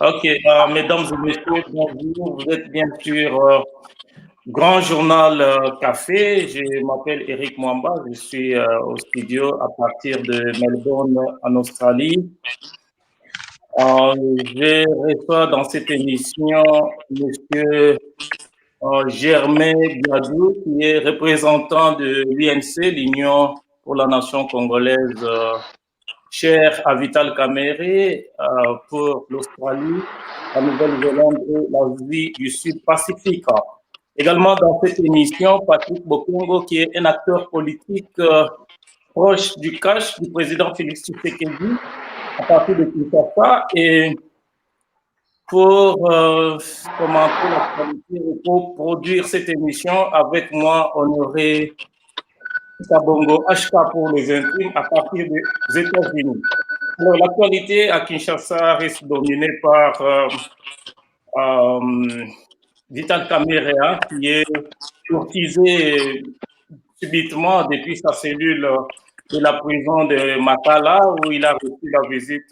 Ok, mesdames et messieurs, bonjour. Vous êtes bien sûr Grand Journal Café. Je m'appelle Eric Mwamba. Je suis au studio à partir de Melbourne, en Australie. Je reçois dans cette émission Monsieur Germain Biadou, qui est représentant de l'UNC, l'Union pour la Nation congolaise, cher à Vital Kamere, pour l'Australie, la Nouvelle-Zélande et l'Asie du Sud-Pacifique. Également dans cette émission, Patrick Bokongo, qui est un acteur politique proche du cash du président Félix Tshisekedi, à partir de Kinshasa, et pour commenter l'actualité et pour produire cette émission avec moi, Honoré Kabongo, HK pour les intimes, à partir des États-Unis. Alors, l'actualité à Kinshasa reste dominée par Vital Kamerhe, qui est courtisé subitement depuis sa cellule de la prison de Makala, où il a reçu la visite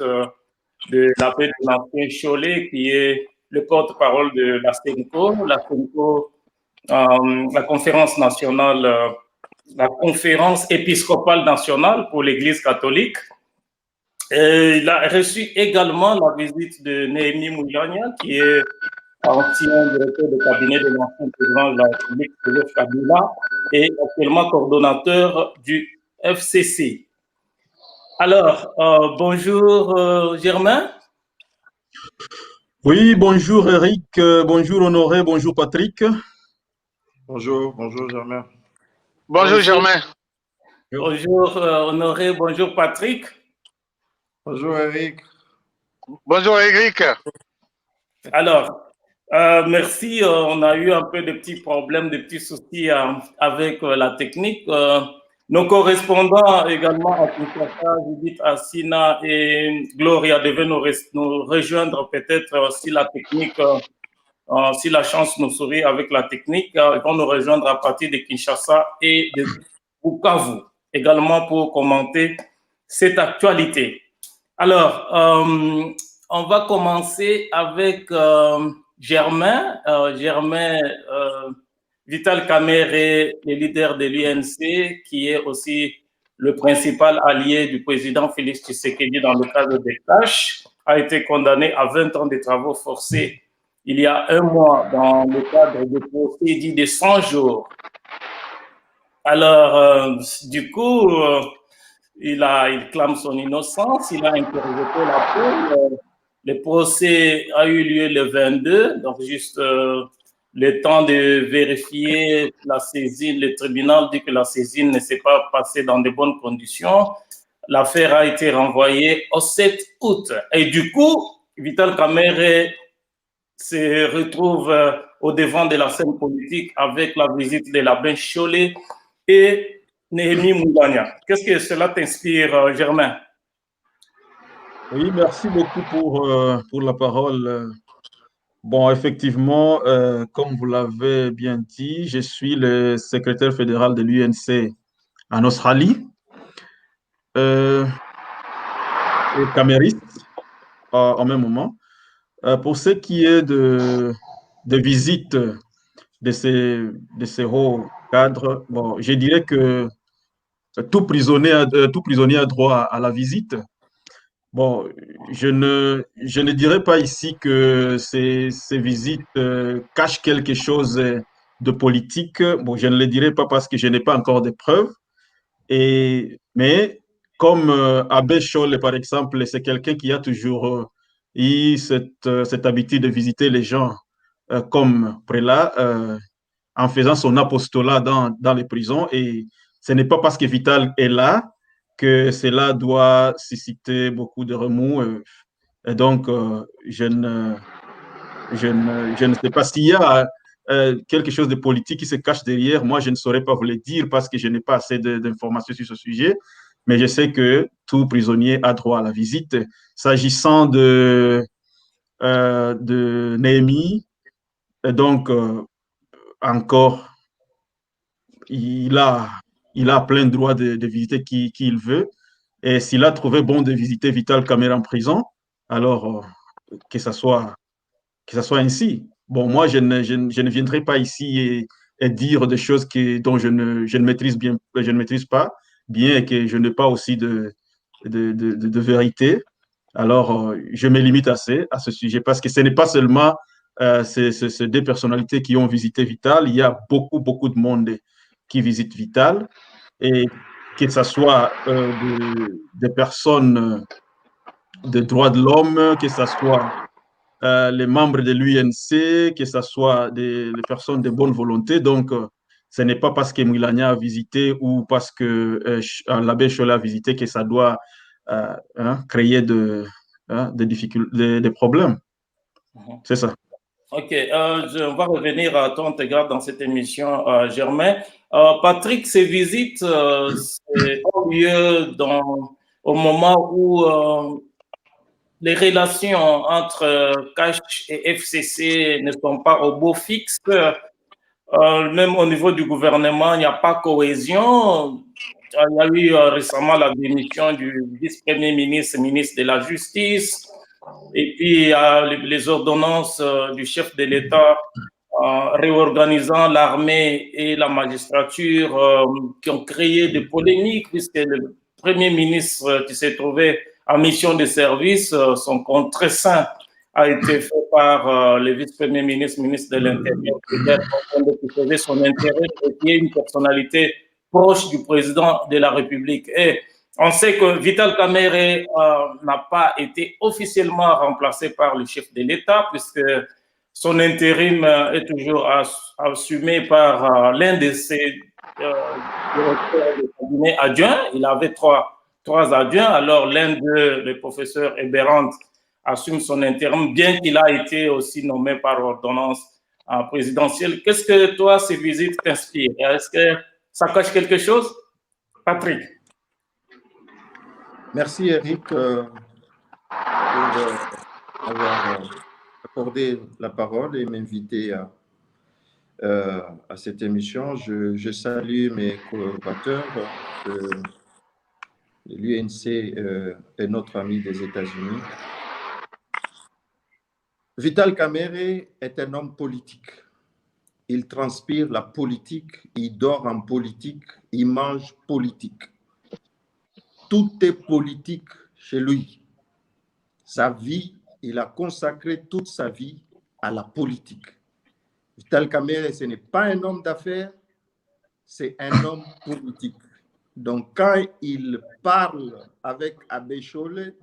de l'abbé de l'ancien Cholet, qui est le porte-parole de la CENCO, la conférence nationale, la conférence épiscopale nationale pour l'Église catholique. Et il a reçu également la visite de Néhémie Mouyania, qui est ancien directeur de cabinet de l'ancien président de la République, Joseph Kabila, et actuellement coordonnateur du FCC. Alors, bonjour Germain. Oui, bonjour Eric, bonjour Honoré, bonjour Patrick. Bonjour Germain. Bonjour Germain. Bonjour Honoré, bonjour Patrick. Bonjour Eric. Bonjour Eric. Alors, merci. On a eu un peu de petits problèmes, de petits soucis avec la technique. Nos correspondants également à Kinshasa, Judith Assina et Gloria devaient nous rejoindre peut-être si la technique, si la chance nous sourit avec la technique, ils vont nous rejoindre à partir de Kinshasa et de Bukavu également pour commenter cette actualité. Alors, on va commencer avec Germain. Germain Vital Kamere, le leader de l'UNC, qui est aussi le principal allié du président Félix Tshisekedi dans le cadre des tâches, a été condamné à 20 ans de travaux forcés il y a un mois dans le cadre de procès dit de 100 jours. Alors, du coup, il clame son innocence, il a interjeté la peine. Le procès a eu lieu le 22, donc juste le temps de vérifier la saisine. Le tribunal dit que la saisine ne s'est pas passée dans de bonnes conditions. L'affaire a été renvoyée au 7 août. Et du coup, Vital Kamere se retrouve au devant de la scène politique avec la visite de l'abbé Cholet et Néhémie Mouyania. Qu'est-ce que cela t'inspire, Germain? Oui, merci beaucoup pour la parole. Bon, effectivement, comme vous l'avez bien dit, je suis le secrétaire fédéral de l'UNC en Australie et camériste en même moment. Pour ce qui est de visite de ces hauts cadres, bon, je dirais que tout prisonnier a droit à la visite. Bon, je ne dirais pas ici que ces visites cachent quelque chose de politique. Bon, je ne le dirais pas parce que je n'ai pas encore de preuves. Mais comme Abbé Scholl, par exemple, c'est quelqu'un qui a toujours eu cette habitude de visiter les gens comme prélat, en faisant son apostolat dans les prisons. Et ce n'est pas parce que Vital est là que cela doit susciter beaucoup de remous. Et donc, je ne sais pas s'il y a quelque chose de politique qui se cache derrière. Moi, je ne saurais pas vous le dire parce que je n'ai pas assez d'informations sur ce sujet. Mais je sais que tout prisonnier a droit à la visite. S'agissant de Néhémie, donc, encore, il a, il a plein droit de visiter qui il veut. Et s'il a trouvé bon de visiter Vital Kamere en prison, alors que ça soit ainsi. Bon, moi, je ne viendrai pas ici et dire des choses dont je ne maîtrise bien, je ne maîtrise pas bien et que je n'ai pas aussi de vérité. Alors, je me limite à ce sujet parce que ce n'est pas seulement ces deux personnalités qui ont visité Vital. Il y a beaucoup, beaucoup de monde qui visite Vital et que ce soit des personnes de droits de l'homme, que ce soit les membres de l'UNC, que ce soit des personnes de bonne volonté. Donc, ce n'est pas parce que Milania a visité ou parce que l'abbé Chola a visité que ça doit créer des difficultés, des problèmes. C'est ça. Ok, on va revenir à ton égard dans cette émission, Germain. Patrick, ces visites ont lieu au moment où les relations entre CACH et FCC ne sont pas au beau fixe. Même au niveau du gouvernement, il n'y a pas cohésion. Il y a eu récemment la démission du vice-premier ministre, ministre de la Justice. Et puis, il y a les ordonnances du chef de l'État réorganisant l'armée et la magistrature qui ont créé des polémiques puisque le Premier ministre qui s'est trouvé en mission de service, son compte très sain a été fait par le vice-premier ministre, ministre de l'Intérieur, qui faisait son intérêt et qui est une personnalité proche du président de la République. Et on sait que Vital Kamerhe n'a pas été officiellement remplacé par le chef de l'État puisque son intérim est toujours assumé par l'un de ses directeurs de cabinet adjoints. Il avait trois adjoints. Alors, l'un d'eux, le professeur Eberhard, assume son intérim, bien qu'il a été aussi nommé par ordonnance présidentielle. Qu'est-ce que toi, ces visites t'inspirent? Est-ce que ça cache quelque chose? Patrick. Merci Eric pour avoir accordé la parole et m'inviter à cette émission. Je salue mes collaborateurs de l'UNC et notre ami des États-Unis. Vital Kamerhe est un homme politique. Il transpire la politique, il dort en politique, il mange politique. Tout est politique chez lui. Sa vie, il a consacré toute sa vie à la politique. Vital Kamerhe, ce n'est pas un homme d'affaires, c'est un homme politique. Donc, quand il parle avec Abbé Cholet,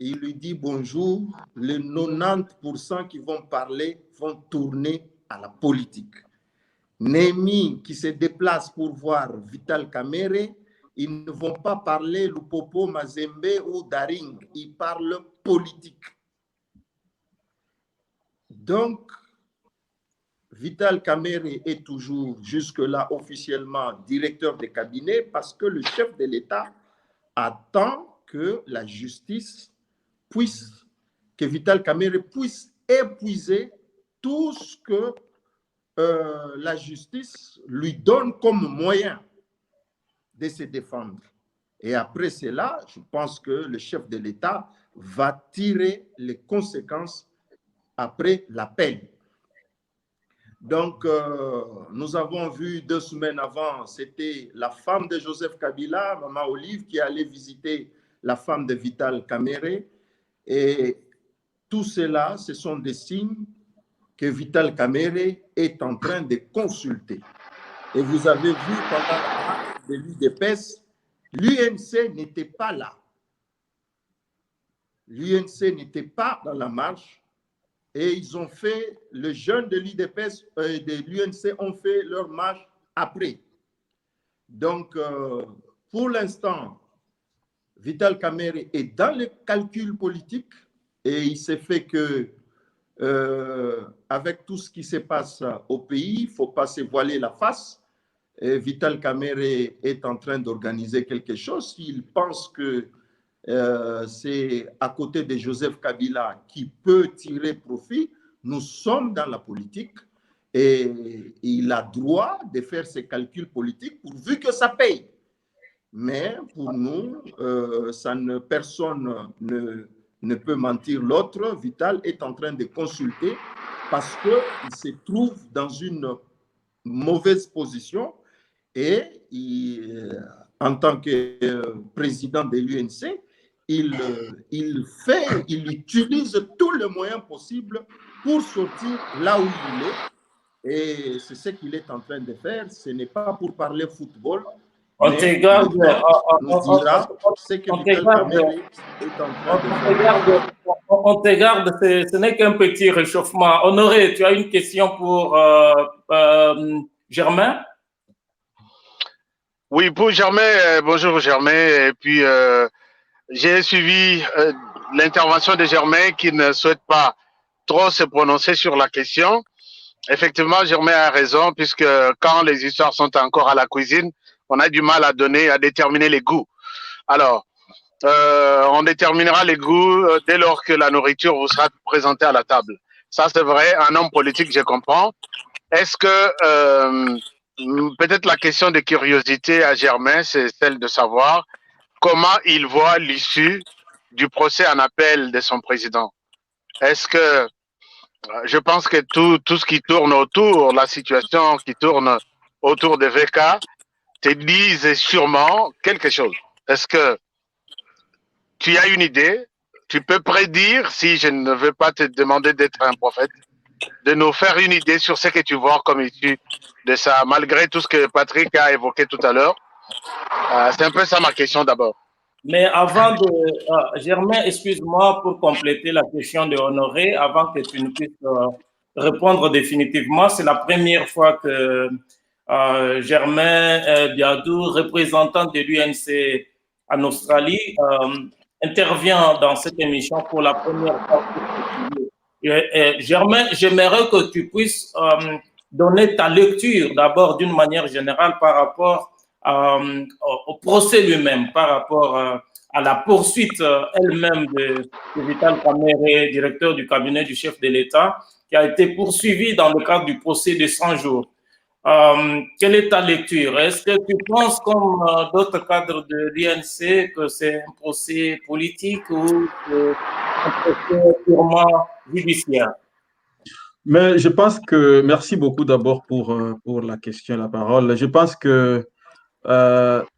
il lui dit bonjour, les 90% qui vont parler vont tourner à la politique. Némi qui se déplace pour voir Vital Kamerhe, ils ne vont pas parler Lupopo, Mazembe ou Daring, ils parlent politique. Donc, Vital Kamerhe est toujours jusque-là officiellement directeur de cabinet parce que le chef de l'État attend que la justice que Vital Kamerhe puisse épuiser tout ce que la justice lui donne comme moyen de se défendre. Et après cela, je pense que le chef de l'État va tirer les conséquences après l'appel. Donc, nous avons vu 2 semaines avant, c'était la femme de Joseph Kabila, Maman Olive, qui allait visiter la femme de Vital Kamerhe. Et tout cela, ce sont des signes que Vital Kamerhe est en train de consulter. Et vous avez vu pendant la marche de l'UDPS, l'UNC n'était pas là. L'UNC n'était pas dans la marche et ils ont fait, les jeunes de l'UDPS et de l'UNC ont fait leur marche après. Donc, pour l'instant, Vital Kamerhe est dans le calcul politique et il s'est fait que avec tout ce qui se passe au pays, il ne faut pas se voiler la face. Et Vital Kamerhe est en train d'organiser quelque chose. Il pense que c'est à côté de Joseph Kabila qui peut tirer profit. Nous sommes dans la politique et il a droit de faire ses calculs politiques pourvu que ça paye. Mais pour nous, personne ne peut mentir l'autre. Vital est en train de consulter parce qu'il se trouve dans une mauvaise position et en tant que président de l'UNC, il utilise tous les moyens possibles pour sortir là où il est. Et c'est ce qu'il est en train de faire. Ce n'est pas pour parler football. On te garde. On te garde, ce n'est qu'un petit réchauffement. Honoré, tu as une question pour Germain? Oui, pour Germain, bonjour Germain. Et puis, j'ai suivi l'intervention de Germain qui ne souhaite pas trop se prononcer sur la question. Effectivement, Germain a raison, puisque quand les histoires sont encore à la cuisine, on a du mal à déterminer les goûts. Alors, on déterminera les goûts dès lors que la nourriture vous sera présentée à la table. Ça, c'est vrai, un homme politique, je comprends. Est-ce que, peut-être la question de curiosité à Germain, c'est celle de savoir comment il voit l'issue du procès en appel de son président. Est-ce que, je pense que tout ce qui tourne autour, la situation qui tourne autour de VK, te disent sûrement quelque chose. Est-ce que tu as une idée? Tu peux prédire, si je ne veux pas te demander d'être un prophète, de nous faire une idée sur ce que tu vois comme issue de ça, malgré tout ce que Patrick a évoqué tout à l'heure. C'est un peu ça ma question d'abord. Mais avant de... Germain, excuse-moi pour compléter la question de Honoré, avant que tu ne puisses répondre définitivement. C'est la première fois que Germain Biadou, représentant de l'UNC en Australie, intervient dans cette émission pour la première fois. Germain, j'aimerais que tu puisses donner ta lecture d'abord d'une manière générale par rapport au procès lui-même, par rapport à la poursuite elle-même de Vital Kamerhe, directeur du cabinet du chef de l'État, qui a été poursuivi dans le cadre du procès de 100 jours. Quelle est ta lecture? Est-ce que tu penses, comme d'autres cadres de l'INC, que c'est un procès politique ou un procès purement judiciaire? Mais je pense que, merci beaucoup d'abord pour la question et la parole. Je pense que,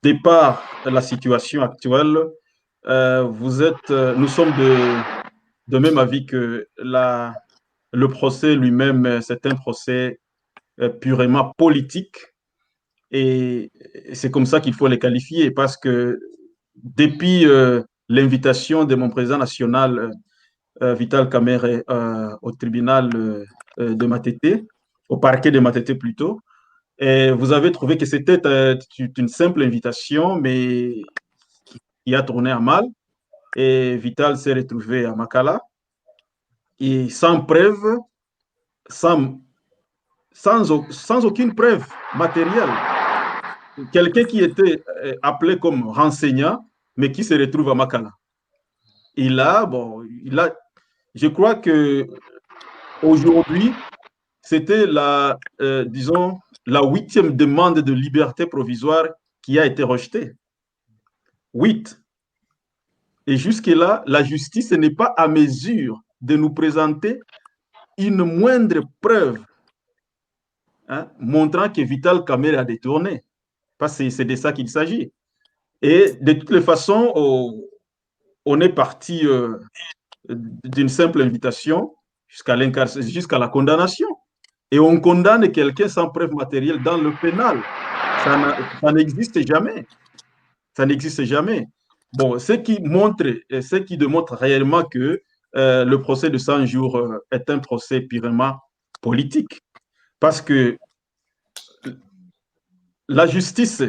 départ la situation actuelle, nous sommes de même avis que le procès lui-même, c'est un procès purement politique. Et c'est comme ça qu'il faut les qualifier, parce que depuis l'invitation de mon président national, Vital Kamerhe, au tribunal de Matete, au parquet de Matete plutôt, et vous avez trouvé que c'était une simple invitation, mais qui a tourné à mal. Et Vital s'est retrouvé à Makala, et sans preuve, sans aucune preuve matérielle. Quelqu'un qui était appelé comme renseignant, mais qui se retrouve à Makala. Je crois que aujourd'hui, c'était disons, la 8e demande de liberté provisoire qui a été rejetée. 8. Et jusque-là, la justice n'est pas à mesure de nous présenter une moindre preuve montrant que Vital Kamerhe a détourné. Parce que c'est de ça qu'il s'agit. Et de toutes les façons, on est parti d'une simple invitation jusqu'à la condamnation. Et on condamne quelqu'un sans preuve matérielle dans le pénal. Ça n'existe jamais. Ça n'existe jamais. Bon, ce qui démontre réellement que le procès de 100 jours est un procès purement politique. Parce que la justice,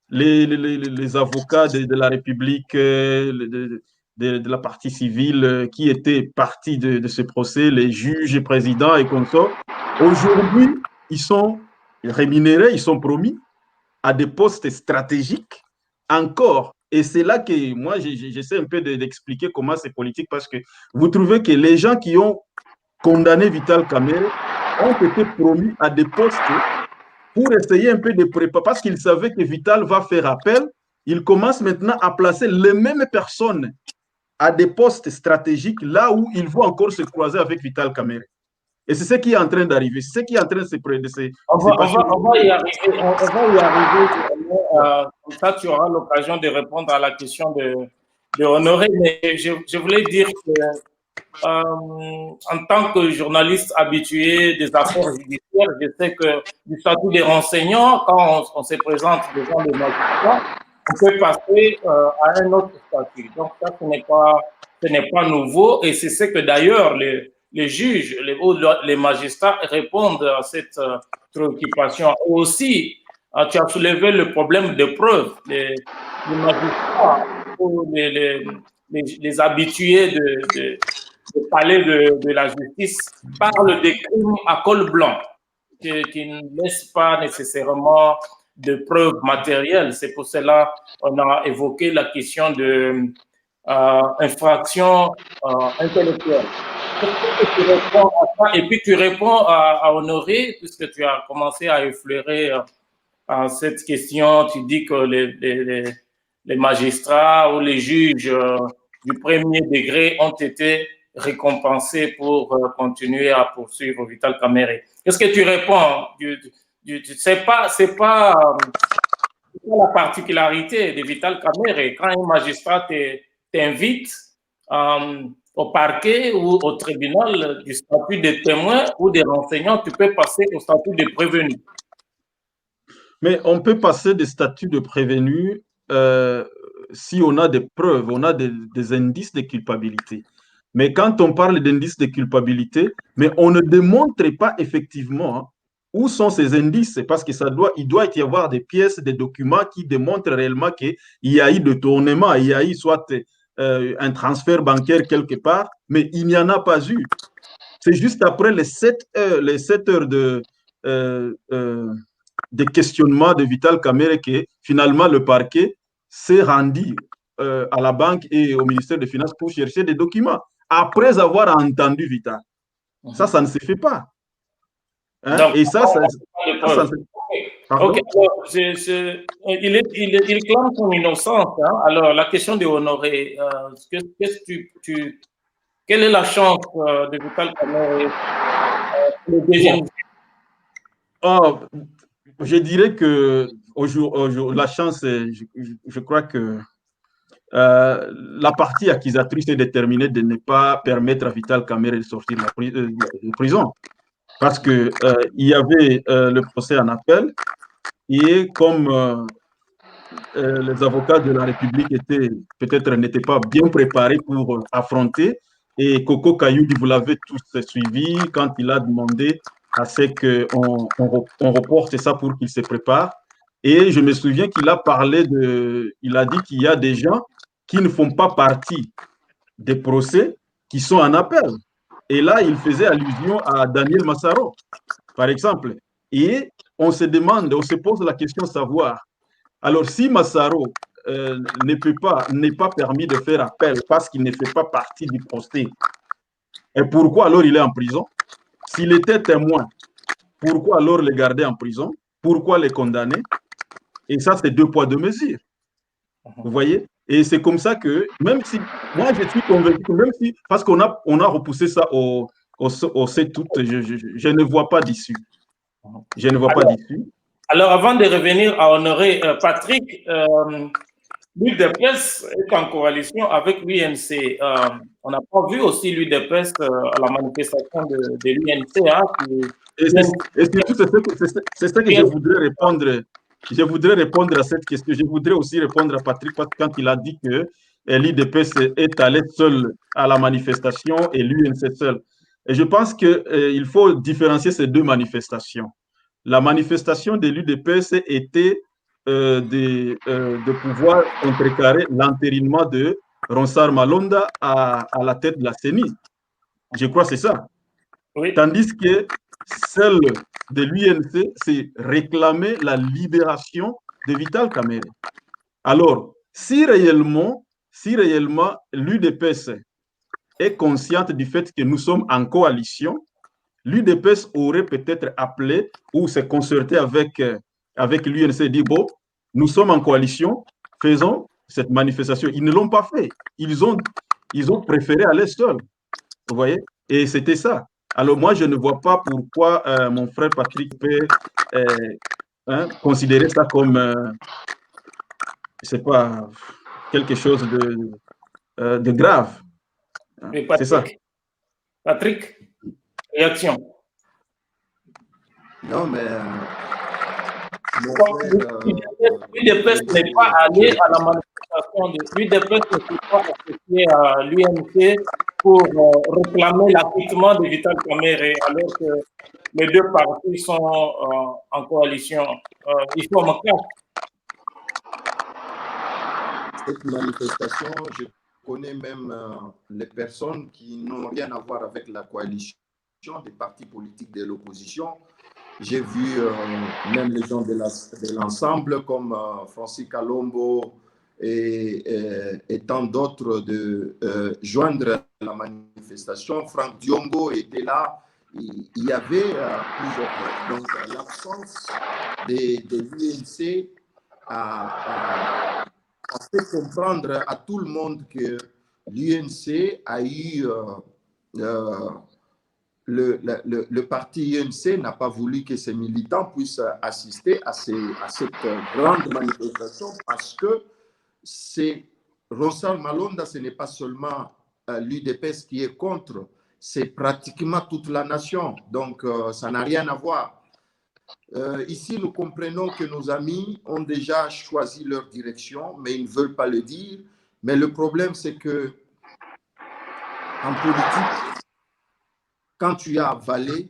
les avocats de la République, de la partie civile qui étaient partis de ce procès, les juges, présidents et consorts, aujourd'hui, ils sont rémunérés, ils sont promis à des postes stratégiques encore. Et c'est là que moi, j'essaie un peu d'expliquer comment c'est politique, parce que vous trouvez que les gens qui ont condamné Vital Kamerhe ont été promis à des postes pour essayer un peu de préparer, parce qu'ils savaient que Vital va faire appel. Ils commencent maintenant à placer les mêmes personnes à des postes stratégiques là où ils vont encore se croiser avec Vital Kamerhe. Et c'est ce qui est en train d'arriver, c'est ce qui est en train de se passer. On va y arriver. Comme ça, tu auras l'occasion de répondre à la question de Honoré. Mais je voulais dire que en tant que journaliste habitué des affaires judiciaires, je sais que du statut des renseignants, quand on se présente devant les magistrats, on peut passer à un autre statut. Donc ça, ce n'est pas nouveau, et c'est ce que d'ailleurs les juges, les magistrats répondent à cette préoccupation. Et aussi, tu as soulevé le problème de preuves. Les magistrats ou les habitués de palais de la justice parlent des crimes à col blanc, qui ne laissent pas nécessairement de preuves matérielles. C'est pour cela qu'on a évoqué la question de infraction intellectuelle. Tu réponds à ça, et puis tu réponds à Honoré, puisque tu as commencé à effleurer cette question. Tu dis que les magistrats ou les juges du premier degré ont été récompensés pour continuer à poursuivre Vital Kamerhe. Qu'est-ce que tu réponds? C'est pas la particularité de Vital Kamerhe. Quand un magistrat t'invite au parquet ou au tribunal du statut de témoin ou de renseignant, tu peux passer au statut de prévenu. Mais on peut passer des statuts de prévenu si on a des preuves, on a des indices de culpabilité. Mais quand on parle d'indices de culpabilité, mais on ne démontre pas effectivement où sont ces indices, parce que il doit y avoir des pièces, des documents qui démontrent réellement qu'il y a eu détournement, il y a eu soit un transfert bancaire quelque part, mais il n'y en a pas eu. C'est juste après les 7 heures de questionnement de Vital Kamerhe que finalement le parquet s'est rendu à la banque et au ministère des Finances pour chercher des documents, après avoir entendu Vital. Ça ne se fait pas. Hein? Donc, et ça ne se fait pas. Ok, il clame son innocence. Hein? Alors, la question de Honoré, quelle est la chance de Vital Kamerhe le deuxième? Je dirais que la chance, je crois que la partie accusatrice est déterminée de ne pas permettre à Vital Kamerhe de sortir de prison. Parce qu'il y avait le procès en appel, et comme les avocats de la République n'étaient pas bien préparés pour affronter, et Coco Kayoudi, vous l'avez tous suivi quand il a demandé à ce qu'on reporte ça pour qu'il se prépare. Et je me souviens qu'il a il a dit qu'il y a des gens qui ne font pas partie des procès qui sont en appel. Et là, il faisait allusion à Daniel Massaro, par exemple. Et on se pose la question de savoir, alors si Massaro n'est pas permis de faire appel parce qu'il ne fait pas partie du procès, et pourquoi alors il est en prison? S'il était témoin, pourquoi alors le garder en prison? Pourquoi le condamner? Et ça, c'est 2 poids 2 mesures. Vous voyez? Et c'est comme ça que, même si, moi je suis convaincu que même si, parce qu'on a repoussé ça au 7 août, je ne vois pas d'issue. Je ne vois pas d'issue. Alors, avant de revenir à Honoré, Patrick, l'UDPS est en coalition avec l'UNC. On n'a pas vu aussi l'UDPS à la manifestation de l'UNC. Hein, c'est ça que je voudrais répondre. Je voudrais répondre à cette question. Je voudrais aussi répondre à Patrick quand il a dit que l'UDPS est allé seul à la manifestation et l'UNC seul. Et je pense qu'il faut différencier ces 2 manifestations. La manifestation de l'UDPS était de pouvoir contrecarrer l'entérinement de Ronsard Malonda à la tête de la CENI. Je crois que c'est ça. Oui. Tandis que celle de l'UNC, c'est réclamer la libération de Vital Kamerhe. Alors, si réellement l'UDPS est consciente du fait que nous sommes en coalition, l'UDPS aurait peut-être appelé ou s'est concerté avec l'UNC et dit, bon, nous sommes en coalition, faisons cette manifestation. Ils ne l'ont pas fait. Ils ont ils ont préféré aller seuls. Vous voyez? Et c'était ça. Alors moi, je ne vois pas pourquoi mon frère Patrick peut considérer ça comme, c'est pas quelque chose de grave. Mais C'est ça. Patrick, réaction. Non, mais l'UDPS n'est pas allé à la manifestation l'UDPS ne s'est pas associé à l'UNC pour réclamer l'acquittement de Vital Kamerhe, alors que les deux partis sont en coalition. Ils sont en classe. Cette manifestation, je connais même les personnes qui n'ont rien à voir avec la coalition des partis politiques de l'opposition. J'ai vu même les gens de l'ensemble comme Francis Kalombo et tant d'autres de joindre la manifestation. Franck Diongo était là. Il y avait plusieurs. Donc l'absence de l'UNC a fait comprendre à tout le monde que l'UNC a eu le parti UNC n'a pas voulu que ses militants puissent assister à cette grande manifestation parce que Ronsard Malonda, ce n'est pas seulement l'UDPS qui est contre, c'est pratiquement toute la nation. Donc, ça n'a rien à voir. Ici, nous comprenons que nos amis ont déjà choisi leur direction, mais ils ne veulent pas le dire. Mais le problème, c'est que en politique, quand tu as avalé,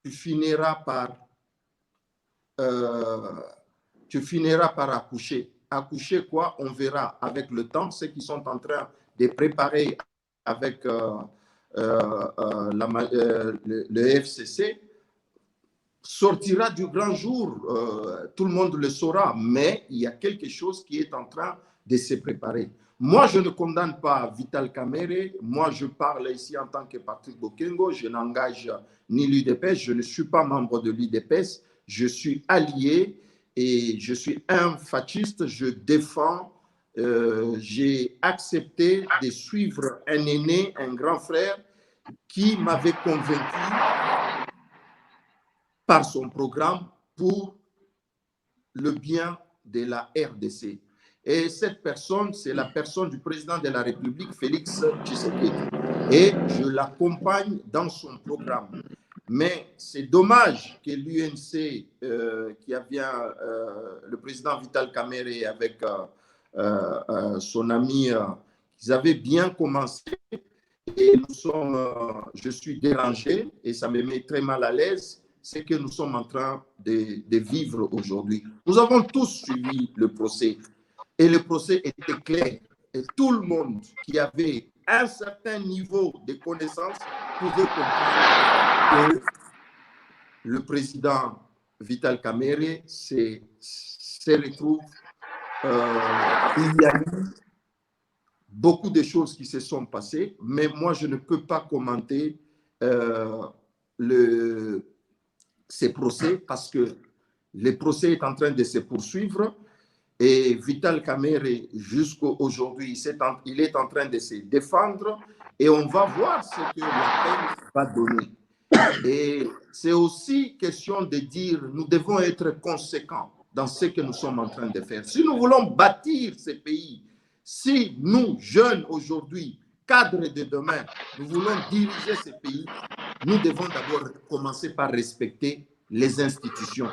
tu finiras par accoucher. Accoucher quoi? On verra avec le temps. Ceux qui sont en train de préparer avec le FCC sortira du grand jour. Tout le monde le saura, mais il y a quelque chose qui est en train de se préparer. Moi, je ne condamne pas Vital Kamerhe. Moi, je parle ici en tant que Patrick Bokengo. Je n'engage ni l'UDPS. Je ne suis pas membre de l'UDPS. Je suis allié et je suis un fasciste. Je défends. J'ai accepté de suivre un aîné, un grand frère qui m'avait convaincu par son programme pour le bien de la RDC. Et cette personne, c'est la personne du président de la République, Félix Tshisekedi. Et je l'accompagne dans son programme. Mais c'est dommage que l'UNC, qui avait le président Vital Kamerhe avec son ami, ils avaient bien commencé. Et je suis dérangé et ça me met très mal à l'aise. C'est que nous sommes en train de vivre aujourd'hui. Nous avons tous suivi le procès. Et le procès était clair. Et tout le monde qui avait un certain niveau de connaissance pouvait comprendre que le président Vital Kamerhe se retrouve. Il y a eu beaucoup de choses qui se sont passées, mais moi, je ne peux pas commenter ces procès parce que le procès est en train de se poursuivre. Et Vital Kamerhe, jusqu'à aujourd'hui, il est en train de se défendre et on va voir ce que la peine va donner. Et c'est aussi question de dire, nous devons être conséquents dans ce que nous sommes en train de faire. Si nous voulons bâtir ce pays, si nous, jeunes aujourd'hui, cadres de demain, nous voulons diriger ce pays, nous devons d'abord commencer par respecter les institutions.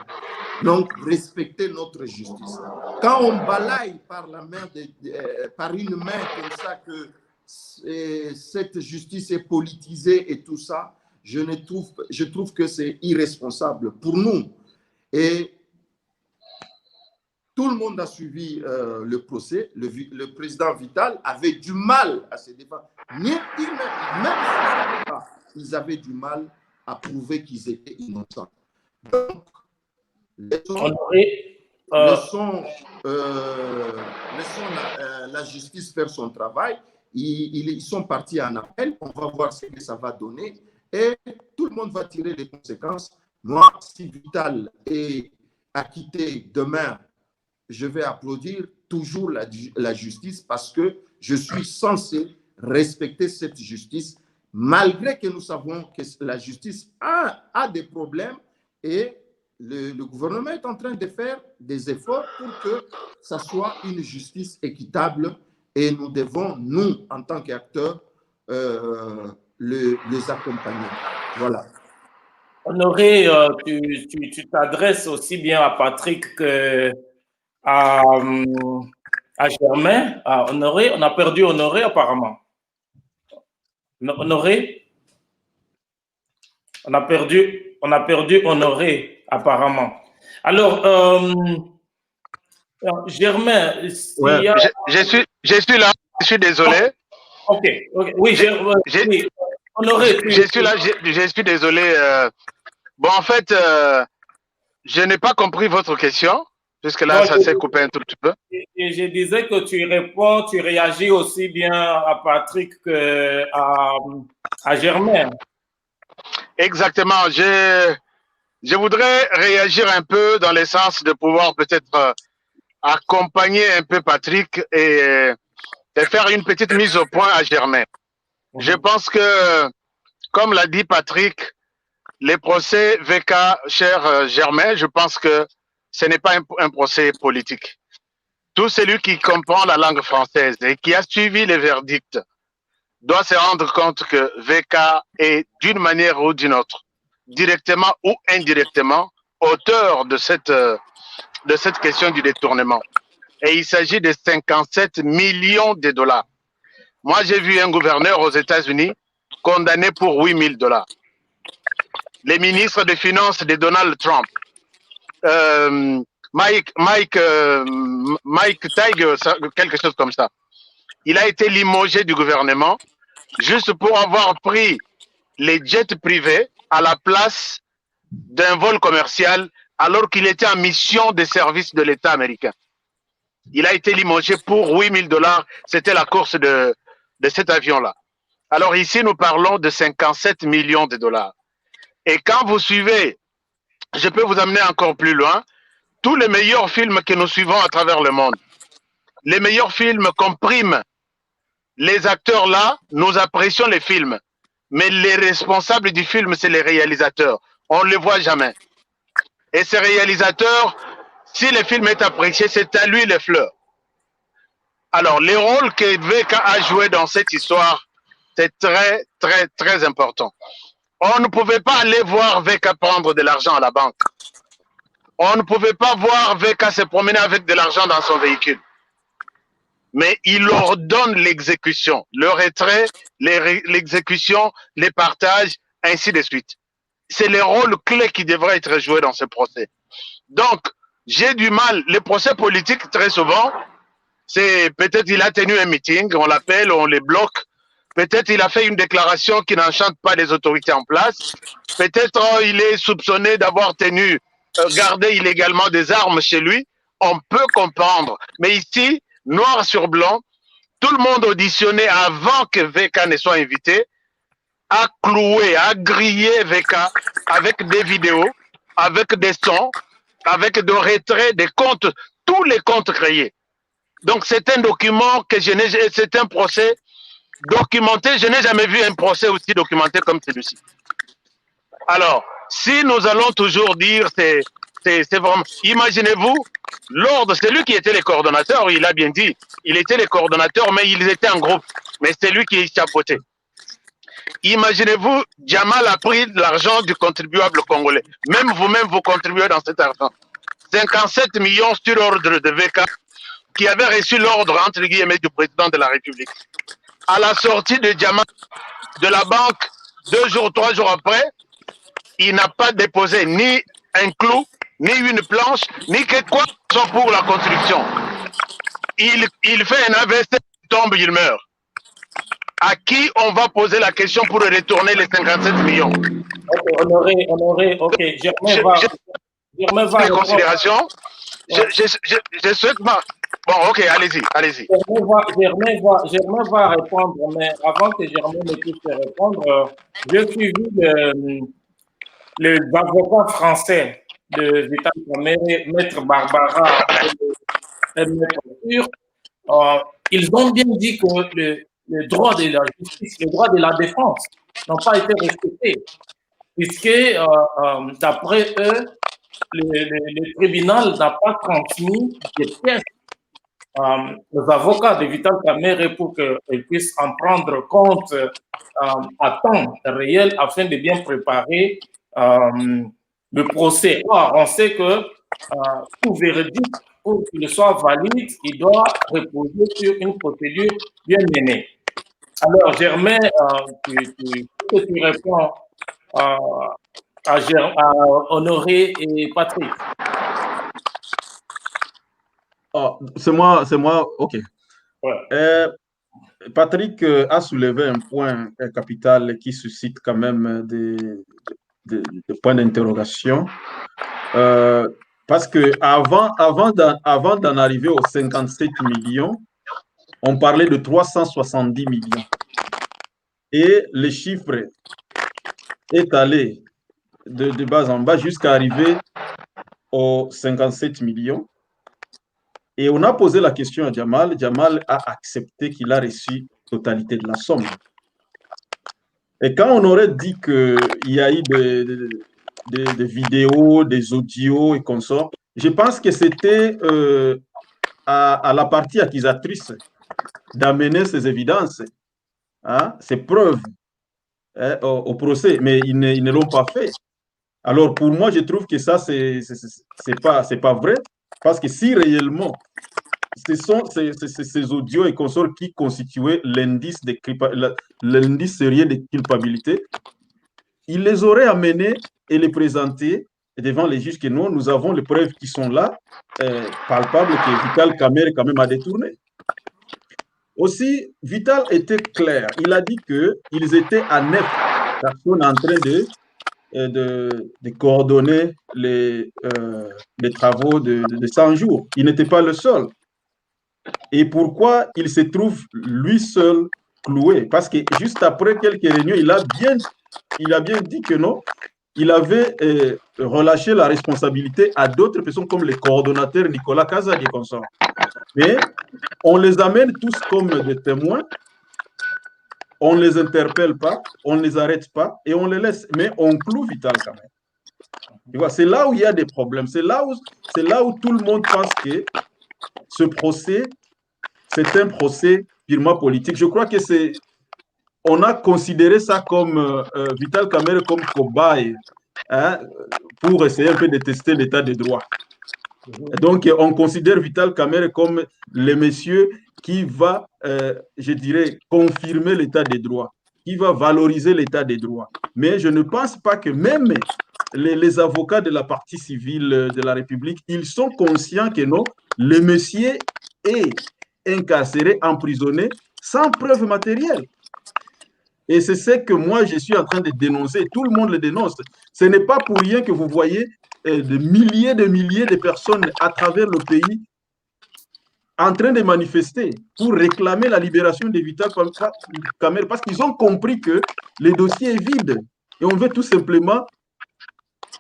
Donc, respecter notre justice. Quand on balaye par une main comme ça que cette justice est politisée et tout ça, je trouve que c'est irresponsable pour nous. Et tout le monde a suivi le procès. Le président Vital avait du mal à se défendre. Même ils avaient du mal à prouver qu'ils étaient innocents. Donc, laissons la justice faire son travail. Ils sont partis en appel. On va voir ce que ça va donner. Et tout le monde va tirer les conséquences. Moi, si Vital est acquitté demain, je vais applaudir toujours la justice parce que je suis censé respecter cette justice, malgré que nous savons que la justice a des problèmes et le gouvernement est en train de faire des efforts pour que ça soit une justice équitable et nous devons, nous, en tant qu'acteurs, les accompagner. Voilà. Honoré, tu t'adresses aussi bien à Patrick qu'à Germain, à Honoré. On a perdu Honoré apparemment. Honoré? On a perdu Honoré apparemment. Alors, Germain, Ouais. Je suis là, je suis désolé. Ok. Oui, oui. Honoré, je suis là, je suis désolé. Bon, en fait, je n'ai pas compris votre question. Jusque-là, ça s'est coupé un tout petit peu. Et je disais que tu réponds, tu réagis aussi bien à Patrick qu'à Germain. Exactement. Je voudrais réagir un peu dans le sens de pouvoir peut-être accompagner un peu Patrick et faire une petite mise au point à Germain. Je pense que, comme l'a dit Patrick, les procès VK, cher Germain, je pense que ce n'est pas un procès politique. Tout celui qui comprend la langue française et qui a suivi les verdicts doit se rendre compte que VK est d'une manière ou d'une autre, directement ou indirectement, auteur de cette question du détournement. Et il s'agit de 57 millions de dollars. Moi, j'ai vu un gouverneur aux États-Unis condamné pour 8 000 dollars. Les ministres des Finances de Donald Trump, Mike Tiger, quelque chose comme ça. Il a été limogé du gouvernement juste pour avoir pris les jets privés à la place d'un vol commercial alors qu'il était en mission de service de l'État américain. Il a été limogé pour 8 000 dollars. C'était la course de cet avion-là. Alors ici, nous parlons de 57 millions de dollars. Et quand vous suivez, je peux vous amener encore plus loin, tous les meilleurs films que nous suivons à travers le monde, les meilleurs films compriment les acteurs là, nous apprécions les films. Mais les responsables du film, c'est les réalisateurs. On ne les voit jamais. Et ces réalisateurs, si le film est apprécié, c'est à lui les fleurs. Alors, les rôles que VK a joué dans cette histoire, c'est très, très, très important. On ne pouvait pas aller voir VK prendre de l'argent à la banque. On ne pouvait pas voir VK se promener avec de l'argent dans son véhicule. Mais il leur donne l'exécution, le retrait, l'exécution, les partages, ainsi de suite. C'est les rôles clés qui devraient être joués dans ce procès. Donc, j'ai du mal. Les procès politiques, très souvent, c'est peut-être il a tenu un meeting, on l'appelle, on les bloque. Peut-être il a fait une déclaration qui n'enchante pas les autorités en place. Peut-être il est soupçonné d'avoir gardé illégalement des armes chez lui. On peut comprendre. Mais ici, noir sur blanc, tout le monde auditionné avant que VK ne soit invité, a cloué, a grillé VK avec des vidéos, avec des sons, avec des retraits, des comptes, tous les comptes créés. Donc c'est un document que c'est un procès documenté. Je n'ai jamais vu un procès aussi documenté comme celui-ci. Alors, si nous allons toujours dire, c'est vraiment... Imaginez-vous, l'ordre, c'est lui qui était le coordonnateur, il a bien dit. Il était le coordonnateur, mais ils étaient en groupe. Mais c'est lui qui chapeautait. Imaginez-vous, Jamal a pris de l'argent du contribuable congolais. Même vous-même, vous contribuez dans cet argent. 57 millions sur ordre de VK, qui avait reçu l'ordre, entre guillemets, du président de la République. À la sortie de Jamal, de la banque, 2 jours, 3 jours après, il n'a pas déposé ni un clou, ni une planche, ni quelque quoi pour la construction. Il fait un AVC, il tombe, il meurt. À qui on va poser la question pour retourner les 57 millions? Ok, honoré, ok. Germain va les considérations. Je souhaite pas. Bon, ok, allez-y. Germain va répondre, mais avant que Germain ne puisse répondre, j'ai suivi les avocats français de Vital Kamerhe, Maître Barbara et Maître Sûr. Ils ont bien dit que les droits de la justice, les droits de la défense n'ont pas été respectés, puisque d'après eux, le tribunal n'a pas transmis des pièces aux avocats de Vital Kamerhe pour qu'ils puissent en prendre compte à temps réel afin de bien préparer le procès. Or, on sait que tout verdict, pour qu'il soit valide, il doit reposer sur une procédure bien menée. Alors, Germain, tu réponds à Honoré et Patrick. Oh, c'est moi, ok. Ouais. Patrick a soulevé un point capital qui suscite quand même des points d'interrogation. Parce que avant d'en arriver aux 57 millions, on parlait de 370 millions. Et le chiffre est allé de bas en bas jusqu'à arriver aux 57 millions. Et on a posé la question à Jamal. Jamal a accepté qu'il a reçu la totalité de la somme. Et quand on aurait dit qu'il y a eu des vidéos, des audios et consorts, je pense que c'était à la partie accusatrice d'amener ces évidences, ces preuves au procès, mais ils ne l'ont pas fait. Alors pour moi, je trouve que ça, c'est pas vrai, parce que si réellement ce sont ces audios et consorts qui constituaient l'indice sérieux de culpabilité, il les aurait amenés et les présenter devant les juges que nous avons les preuves qui sont là, palpables, que Vital Kamerhe quand même a détourné. Aussi, Vital était clair. Il a dit qu'ils étaient à 9 personnes en train de coordonner les travaux de 100 jours. Il n'était pas le seul. Et pourquoi il se trouve lui seul cloué? Parce que juste après quelques réunions, il a bien dit que non, il avait relâché la responsabilité à d'autres personnes comme le coordonnateur Nicolas Kazadi et consorts. Mais on les amène tous comme des témoins, on ne les interpelle pas, on ne les arrête pas et on les laisse. Mais on cloue Vital quand même. C'est là où il y a des problèmes. C'est là où tout le monde pense que ce procès, c'est un procès purement politique. Je crois que on a considéré ça comme Vital Kamerhe comme cobaye pour essayer un peu de tester l'état de droit. Donc, on considère Vital Kamerhe comme le monsieur qui va, je dirais, confirmer l'état des droits, qui va valoriser l'état des droits. Mais je ne pense pas que même les avocats de la partie civile de la République, ils sont conscients que non, le monsieur est incarcéré, emprisonné, sans preuve matérielle. Et c'est ce que moi, je suis en train de dénoncer. Tout le monde le dénonce. Ce n'est pas pour rien que vous voyez de milliers de personnes à travers le pays en train de manifester pour réclamer la libération de Vital Kamerhe parce qu'ils ont compris que le dossier est vide et on veut tout simplement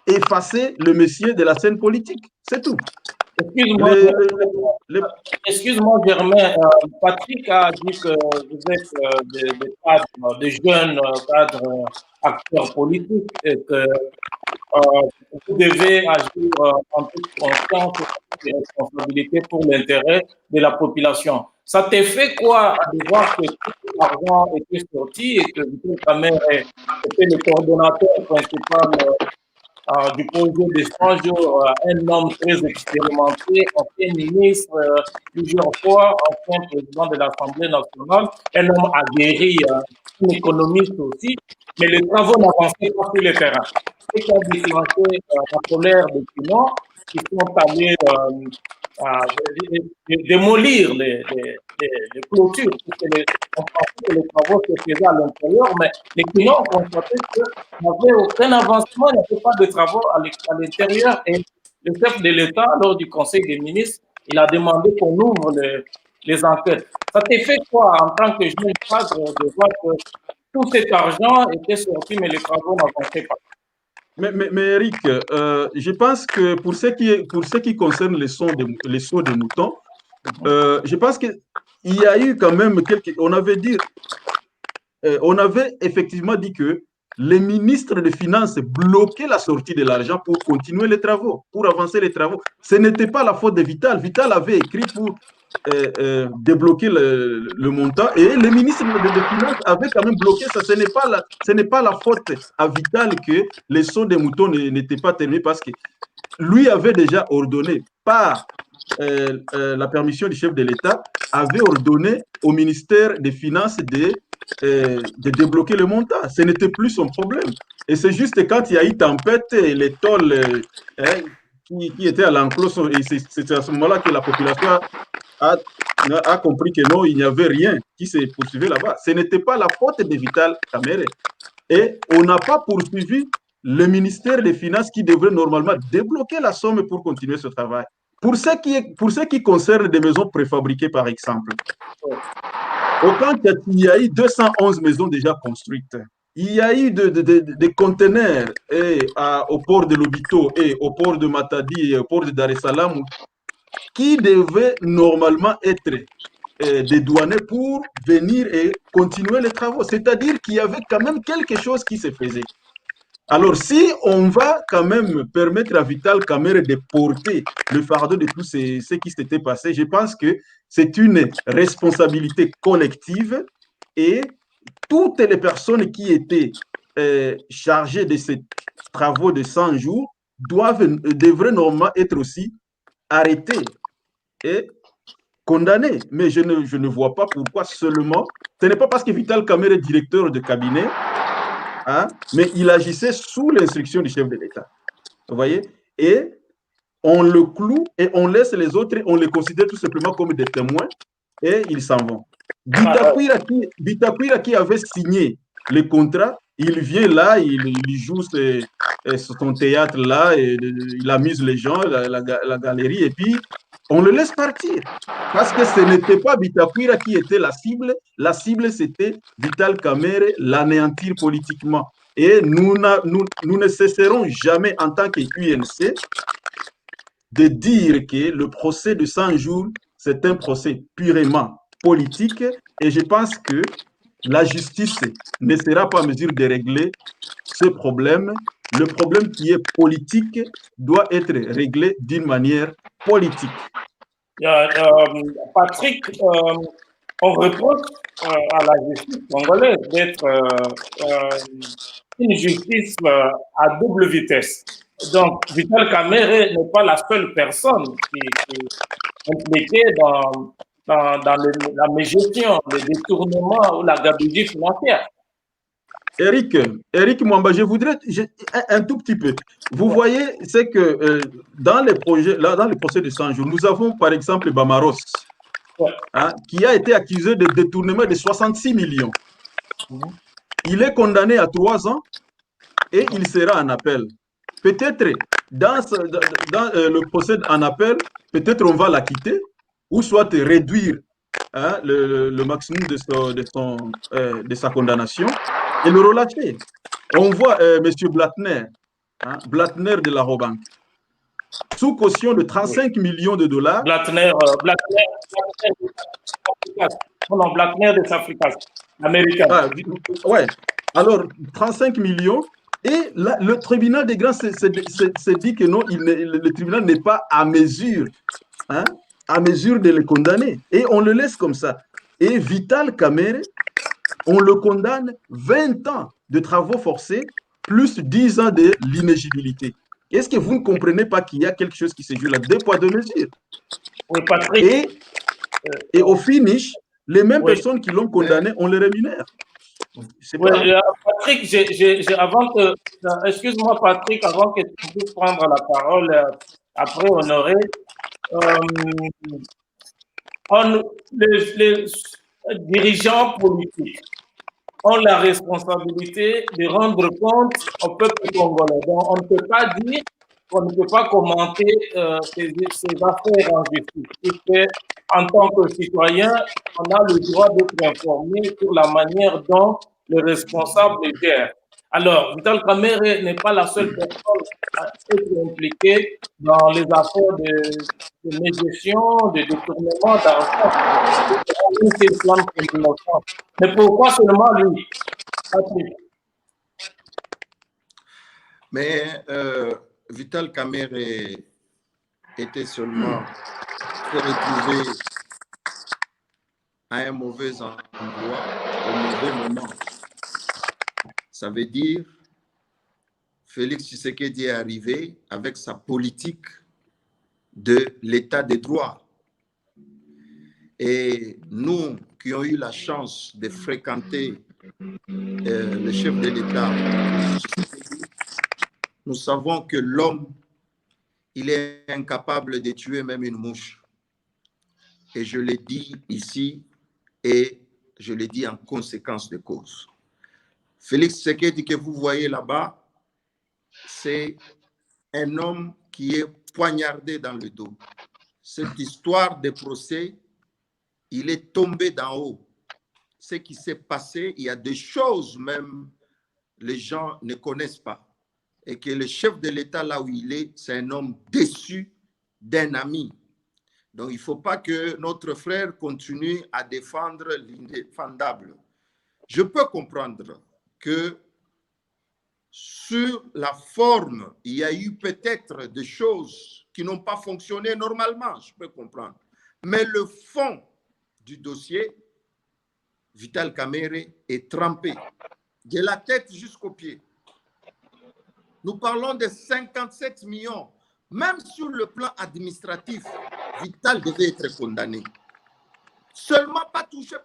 effacer le monsieur de la scène politique. C'est tout. Excuse-moi, Germain. Patrick a dit que vous êtes des cadres, des jeunes cadres acteurs politiques et que vous devez agir en toute conscience et responsabilité pour l'intérêt de la population. Ça t'a fait quoi de voir que tout l'argent était sorti et que Vital Kamerhe était le coordonnateur principal du projet de 100 jours, un homme très expérimenté, ancien ministre plusieurs fois, ancien président de l'Assemblée nationale, un homme aguerri, un économiste aussi, mais les travaux n'avançaient pas sur le terrain. Ce qui a déclenché la colère des clients qui sont allés démolir les clôtures, parce que on pensait que les travaux se faisaient à l'intérieur, mais les clients ont constaté qu'il n'y avait aucun avancement, il n'y avait pas de travaux à l'intérieur. Et le chef de l'État, lors du Conseil des ministres, il a demandé qu'on ouvre les enquêtes. Ça t'a fait quoi en tant que jeune cadre de voir que tout cet argent était sorti, mais les travaux n'avançaient pas? Mais Eric, je pense que pour ce qui concerne les sauts de moutons, je pense que il y a eu quand même quelques... On avait effectivement dit que les ministres des Finances bloquaient la sortie de l'argent pour continuer les travaux, pour avancer les travaux. Ce n'était pas la faute de Vital. Vital avait écrit pour débloquer le montant et les ministres des Finances avaient quand même bloqué ça. Ce n'est pas la faute à Vital que les sauts des moutons n'étaient pas terminés parce que lui avait déjà ordonné par la permission du chef de l'État, avait ordonné au ministère des Finances de débloquer le montant. Ce n'était plus son problème. Et c'est juste quand il y a eu tempête et les tôles qui étaient à l'enclos, et c'est à ce moment-là que la population a compris que non, il n'y avait rien qui se poursuivait là-bas. Ce n'était pas la faute de Vital Kamerhe. Et on n'a pas poursuivi le ministère des Finances qui devrait normalement débloquer la somme pour continuer ce travail. Pour ce qui concerne des maisons préfabriquées, par exemple, au camp, il y a eu 211 maisons déjà construites. Il y a eu des conteneurs au port de Lobito et au port de Matadi et au port de Dar es Salaam qui devaient normalement être dédouanés pour venir et continuer les travaux. C'est-à-dire qu'il y avait quand même quelque chose qui se faisait. Alors, si on va quand même permettre à Vital Kamerhe de porter le fardeau de tout ce qui s'était passé, je pense que c'est une responsabilité collective et toutes les personnes qui étaient chargées de ces travaux de 100 jours devraient normalement être aussi arrêtées et condamnées. Mais je ne vois pas pourquoi seulement. Ce n'est pas parce que Vital Kamerhe est directeur de cabinet, hein, mais il agissait sous l'instruction du chef de l'État. Vous voyez? Et on le cloue et on laisse les autres, on les considère tout simplement comme des témoins et ils s'en vont. Bitakwira qui avait signé le contrat, il vient là, il joue son théâtre là, et il amuse les gens, la galerie, et puis on le laisse partir. Parce que ce n'était pas Bitakwira qui était la cible c'était Vital Kamerhe, l'anéantir politiquement. Et nous ne cesserons jamais en tant qu'UNC de dire que le procès de 100 jours, c'est un procès purement politique et je pense que la justice ne sera pas en mesure de régler ce problème. Le problème qui est politique doit être réglé d'une manière politique. Patrick, on reproche à la justice congolaise d'être une justice à double vitesse. Donc, Vital Kamerhe n'est pas la seule personne qui est impliquée dans la mégestion, le détournement ou la gabegie financière. Eric Mwamba, je voudrais un tout petit peu. Vous voyez, c'est que dans les projets, là, dans le procès de 100 jours, nous avons par exemple Bamaros, hein, qui a été accusé de détournement de 66 millions. Il est condamné à 3 ans et il sera en appel. Peut-être dans le procès en appel, peut-être on va l'acquitter ou soit réduire le maximum de sa condamnation et le relâcher. On voit M. Blattner, hein, Blattner de la Robank, sous caution de 35 millions de dollars. Blattner des Africains, américain. Ouais. Alors, 35 millions. Et là, le tribunal des grands s'est dit que non, le tribunal n'est pas à mesure, hein, à mesure de le condamner. Et on le laisse comme ça. Et Vital Kamerhe, on le condamne 20 ans de travaux forcés, plus 10 ans de l'inéligibilité. Est-ce que vous ne comprenez pas qu'il y a quelque chose qui se joue là? 2 poids 2 mesures. Oui, Patrick. Et au finish, les mêmes personnes qui l'ont condamné, on les rémunère. Oui, Patrick, avant que, excuse-moi Patrick, avant que tu puisses prendre la parole après Honoré, les dirigeants politiques ont la responsabilité de rendre compte au peuple congolais. Donc, on ne peut pas dire, on ne peut pas commenter ces affaires en justice. Puisque, en tant que citoyen, on a le droit d'être informé sur la manière dont le responsable gère. Alors, Vital Kamerhe n'est pas la seule personne à être impliquée dans les affaires de médiation, de détournement d'argent. Mais pourquoi seulement lui? Mais Vital Kamerhe était seulement retrouvé à un mauvais endroit, au mauvais moment. Ça veut dire Félix Tshisekedi est arrivé avec sa politique de l'état de droit. Et nous qui avons eu la chance de fréquenter le chef de l'État, nous savons que l'homme, il est incapable de tuer même une mouche. Et je l'ai dit ici et je l'ai dit en conséquence de cause. Félix Tshisekedi que vous voyez là-bas, c'est un homme qui est poignardé dans le dos. Cette histoire de procès, il est tombé d'en haut. Ce qui s'est passé, il y a des choses même les gens ne connaissent pas. Et que le chef de l'État, là où il est, c'est un homme déçu d'un ami. Donc, il ne faut pas que notre frère continue à défendre l'indéfendable. Je peux comprendre que sur la forme, il y a eu peut-être des choses qui n'ont pas fonctionné normalement, je peux comprendre. Mais le fond du dossier, Vital Kamerhe est trempé, de la tête jusqu'aux pieds. Nous parlons de 57 millions. Même sur le plan administratif, Vital devait être condamné. Seulement pas touché,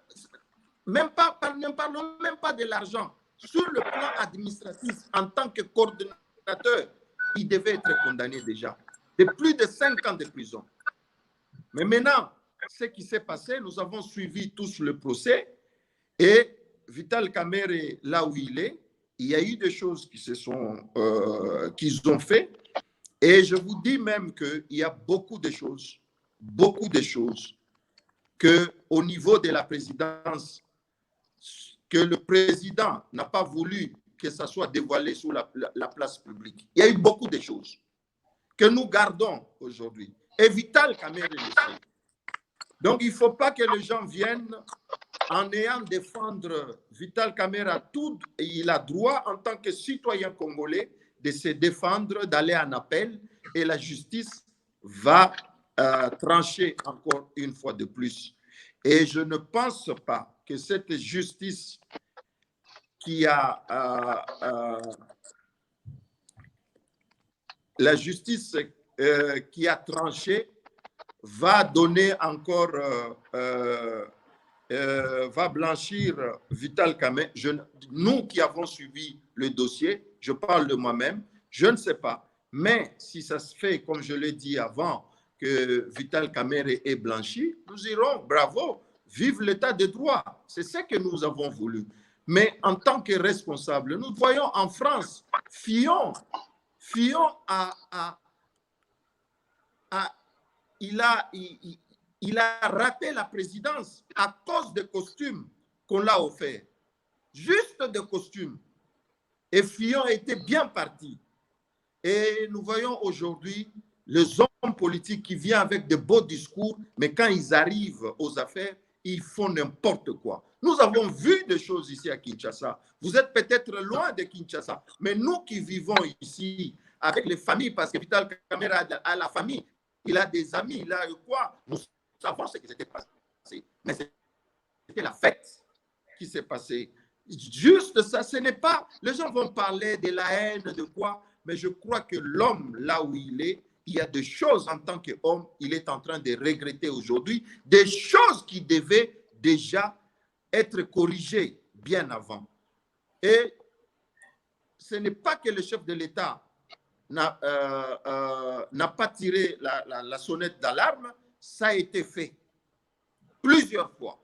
ne parlons même pas de l'argent. Sur le plan administratif, en tant que coordonnateur, il devait être condamné déjà. De plus de 5 ans de prison. Mais maintenant, ce qui s'est passé, nous avons suivi tous le procès et Vital Kamerhe, là où il est, il y a eu des choses qu'ils ont fait. Et je vous dis même qu'il y a beaucoup de choses qu'au niveau de la présidence, que le président n'a pas voulu que ça soit dévoilé sur la place publique. Il y a eu beaucoup de choses que nous gardons aujourd'hui. Et Vital Kamerhe le sait. Donc, il ne faut pas que les gens viennent en ayant défendre Vital Kamerhe tout, et il a droit en tant que citoyen congolais de se défendre, d'aller en appel et la justice va trancher encore une fois de plus. Et je ne pense pas que cette justice qui a la justice qui a tranché va donner encore va blanchir Vital Kamerhe. Nous qui avons suivi le dossier, je parle de moi-même, je ne sais pas. Mais si ça se fait, comme je l'ai dit avant, que Vital Kamerhe est blanchi, nous irons, bravo, vive l'état de droit. C'est ce que nous avons voulu. Mais en tant que responsable, nous voyons en France, Fillon il a raté la présidence à cause des costumes qu'on l'a offert. Juste des costumes. Et Fillon était bien parti. Et nous voyons aujourd'hui les hommes politiques qui viennent avec de beaux discours, mais quand ils arrivent aux affaires, ils font n'importe quoi. Nous avons vu des choses ici à Kinshasa. Vous êtes peut-être loin de Kinshasa, mais nous qui vivons ici avec les familles, parce que Vital Kamerhe a la famille, il a des amis, il a quoi, nous savons ce qui s'était passé. Mais c'était la fête qui s'est passée. Juste ça, ce n'est pas... Les gens vont parler de la haine, de quoi, mais je crois que l'homme, là où il est, il y a des choses en tant qu'homme, il est en train de regretter aujourd'hui, des choses qui devaient déjà être corrigées bien avant. Et ce n'est pas que le chef de l'État n'a pas tiré la sonnette d'alarme, ça a été fait plusieurs fois.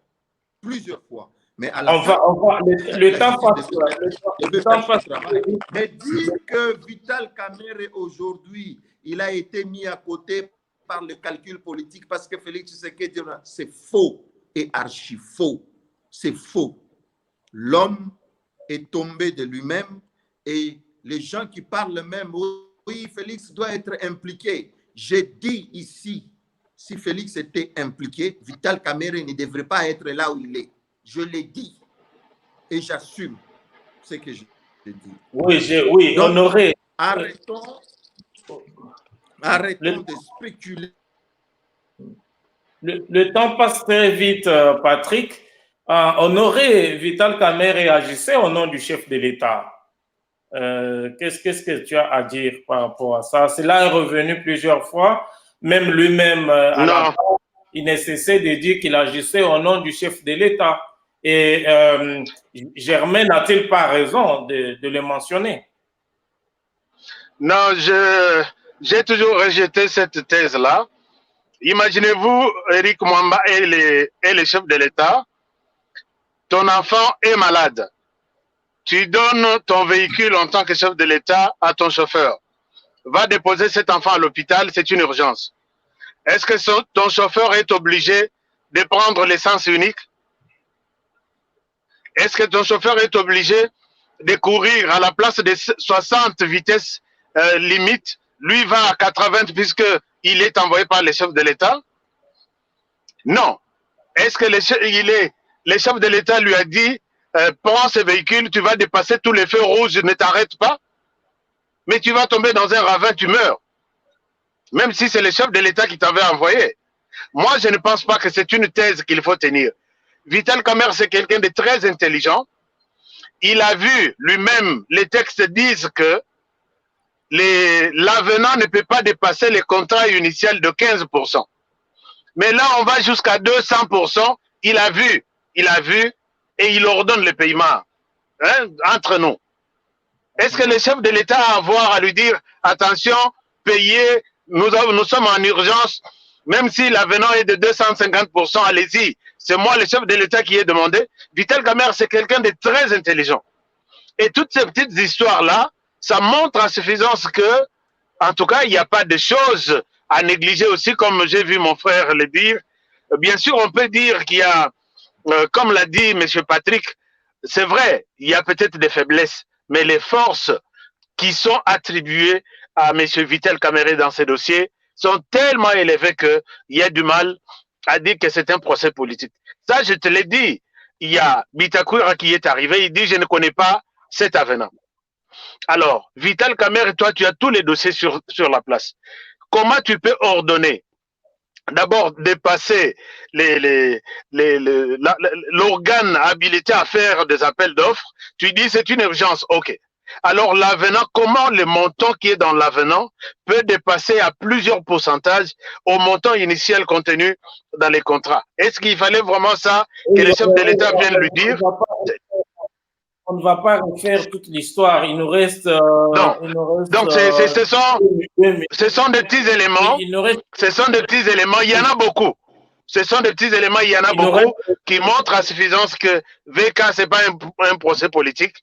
Mais à la fin, le temps passe. Mais dire que Vital Kamerhe aujourd'hui, il a été mis à côté par le calcul politique parce que Félix Tshisekedi, c'est faux et archi faux. C'est faux. L'homme est tombé de lui-même Et les gens qui parlent même, oui, Félix doit être impliqué. J'ai dit ici, si Félix était impliqué, Vital Kamerhe ne devrait pas être là où il est. Je l'ai dit et j'assume ce que je dis. Oui, Donc, Honoré. Arrêtons de spéculer. Le temps passe très vite, Patrick. Honoré, Vital Kamerhe agissait au nom du chef de l'État. Qu'est-ce que tu as à dire par rapport à ça? Cela est revenu plusieurs fois. Même lui-même, à la base, il ne cessait de dire qu'il agissait au nom du chef de l'État. Et Germain n'a-t-il pas raison de le mentionner? Non, j'ai toujours rejeté cette thèse-là. Imaginez-vous, Eric Mwamba est le chef de l'État. Ton enfant est malade. Tu donnes ton véhicule en tant que chef de l'État à ton chauffeur. Va déposer cet enfant à l'hôpital, c'est une urgence. Est-ce que ton chauffeur est obligé de prendre l'essence unique? Est-ce que ton chauffeur est obligé de courir à la place de 60 vitesses limite? Lui va à 80 puisqu'il est envoyé par les chefs de l'État? Non. Est-ce que le chef de l'État lui a dit prends ce véhicule, tu vas dépasser tous les feux rouges, ne t'arrête pas, mais tu vas tomber dans un ravin, tu meurs. Même si c'est le chef de l'État qui t'avait envoyé. Moi, je ne pense pas que c'est une thèse qu'il faut tenir. Vital Kamerhe, c'est quelqu'un de très intelligent. Il a vu lui-même, les textes disent que l'avenant ne peut pas dépasser les contrats initiaux de 15%. Mais là, on va jusqu'à 200%. Il a vu et il ordonne le paiement entre nous. Est-ce que le chef de l'État a à avoir à lui dire attention, payez, nous sommes en urgence, même si l'avenant est de 250%, allez-y. C'est moi le chef de l'État qui ai demandé. Vital Kamerhe, c'est quelqu'un de très intelligent. Et toutes ces petites histoires-là, ça montre à suffisance que, en tout cas, il n'y a pas de choses à négliger aussi, comme j'ai vu mon frère le dire. Bien sûr, on peut dire qu'il y a, comme l'a dit M. Patrick, c'est vrai, il y a peut-être des faiblesses, mais les forces qui sont attribuées à M. Vital Kamerhe dans ces dossiers sont tellement élevées qu'il y a du mal à dire que c'est un procès politique. Ça, je te l'ai dit. Il y a Bitakoura qui est arrivé, il dit je ne connais pas cet avenant. Alors, Vital Kamerhe, toi, tu as tous les dossiers sur la place. Comment tu peux ordonner d'abord dépasser l'organe habilité à faire des appels d'offres? Tu dis c'est une urgence, ok. Alors l'avenant, comment le montant qui est dans l'avenant peut dépasser à plusieurs pourcentages au montant initial contenu dans les contrats? Est-ce qu'il fallait vraiment ça que le chef de l'État vienne lui dire? On ne va pas refaire toute l'histoire. Il nous reste. Donc, ce sont des petits éléments. Ce sont des petits éléments. Il y en a beaucoup. Ce sont des petits éléments. Il y en a beaucoup qui montrent à suffisance que VK, ce n'est pas un procès politique.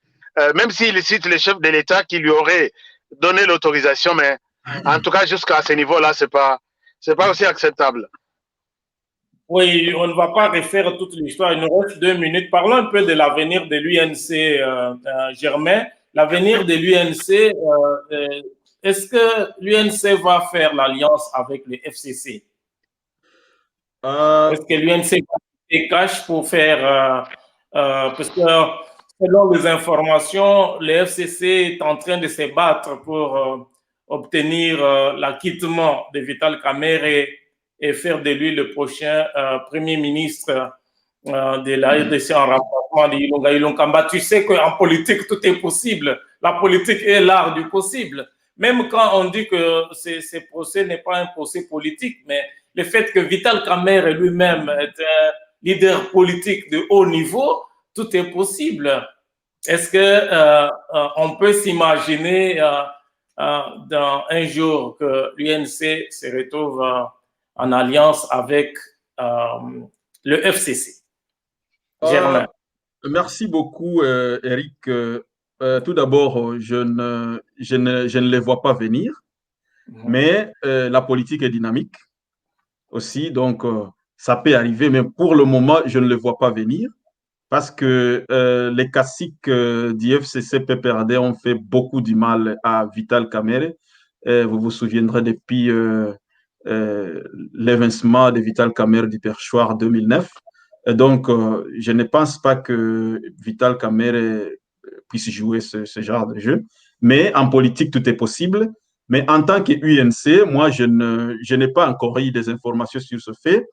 Même s'il cite le chef de l'État qui lui aurait donné l'autorisation, mais en tout cas, jusqu'à ce niveau-là, ce n'est pas aussi acceptable. Oui, on ne va pas refaire toute l'histoire. Il nous reste 2 minutes. Parlons un peu de l'avenir de l'UNC, Germain. L'avenir de l'UNC, est-ce que l'UNC va faire l'alliance avec le FCC? Est-ce que l'UNC va se cache pour faire... parce que selon les informations, le FCC est en train de se battre pour obtenir l'acquittement de Vital Kamerhe et faire de lui le prochain Premier ministre de la RDC en remplacement de Ilunga Ilunkamba. Tu sais qu'en politique, tout est possible. La politique est l'art du possible. Même quand on dit que ce procès n'est pas un procès politique, mais le fait que Vital Kamerhe lui-même est un leader politique de haut niveau, tout est possible. Est-ce qu'on peut s'imaginer dans un jour que l'UNC se retrouve en alliance avec le FCC? Germain. Merci beaucoup, Eric. Tout d'abord, je ne les vois pas venir, mais la politique est dynamique aussi, donc ça peut arriver, mais pour le moment, je ne les vois pas venir. parce que les caciques d'IFCC PPRD ont fait beaucoup du mal à Vital Kamerhe. Vous vous souviendrez depuis l'évincement de Vital Kamerhe du perchoir 2009. Donc, je ne pense pas que Vital Kamerhe puisse jouer ce genre de jeu. Mais en politique, tout est possible. Mais en tant que UNC, moi, je n'ai pas encore eu des informations sur ce fait.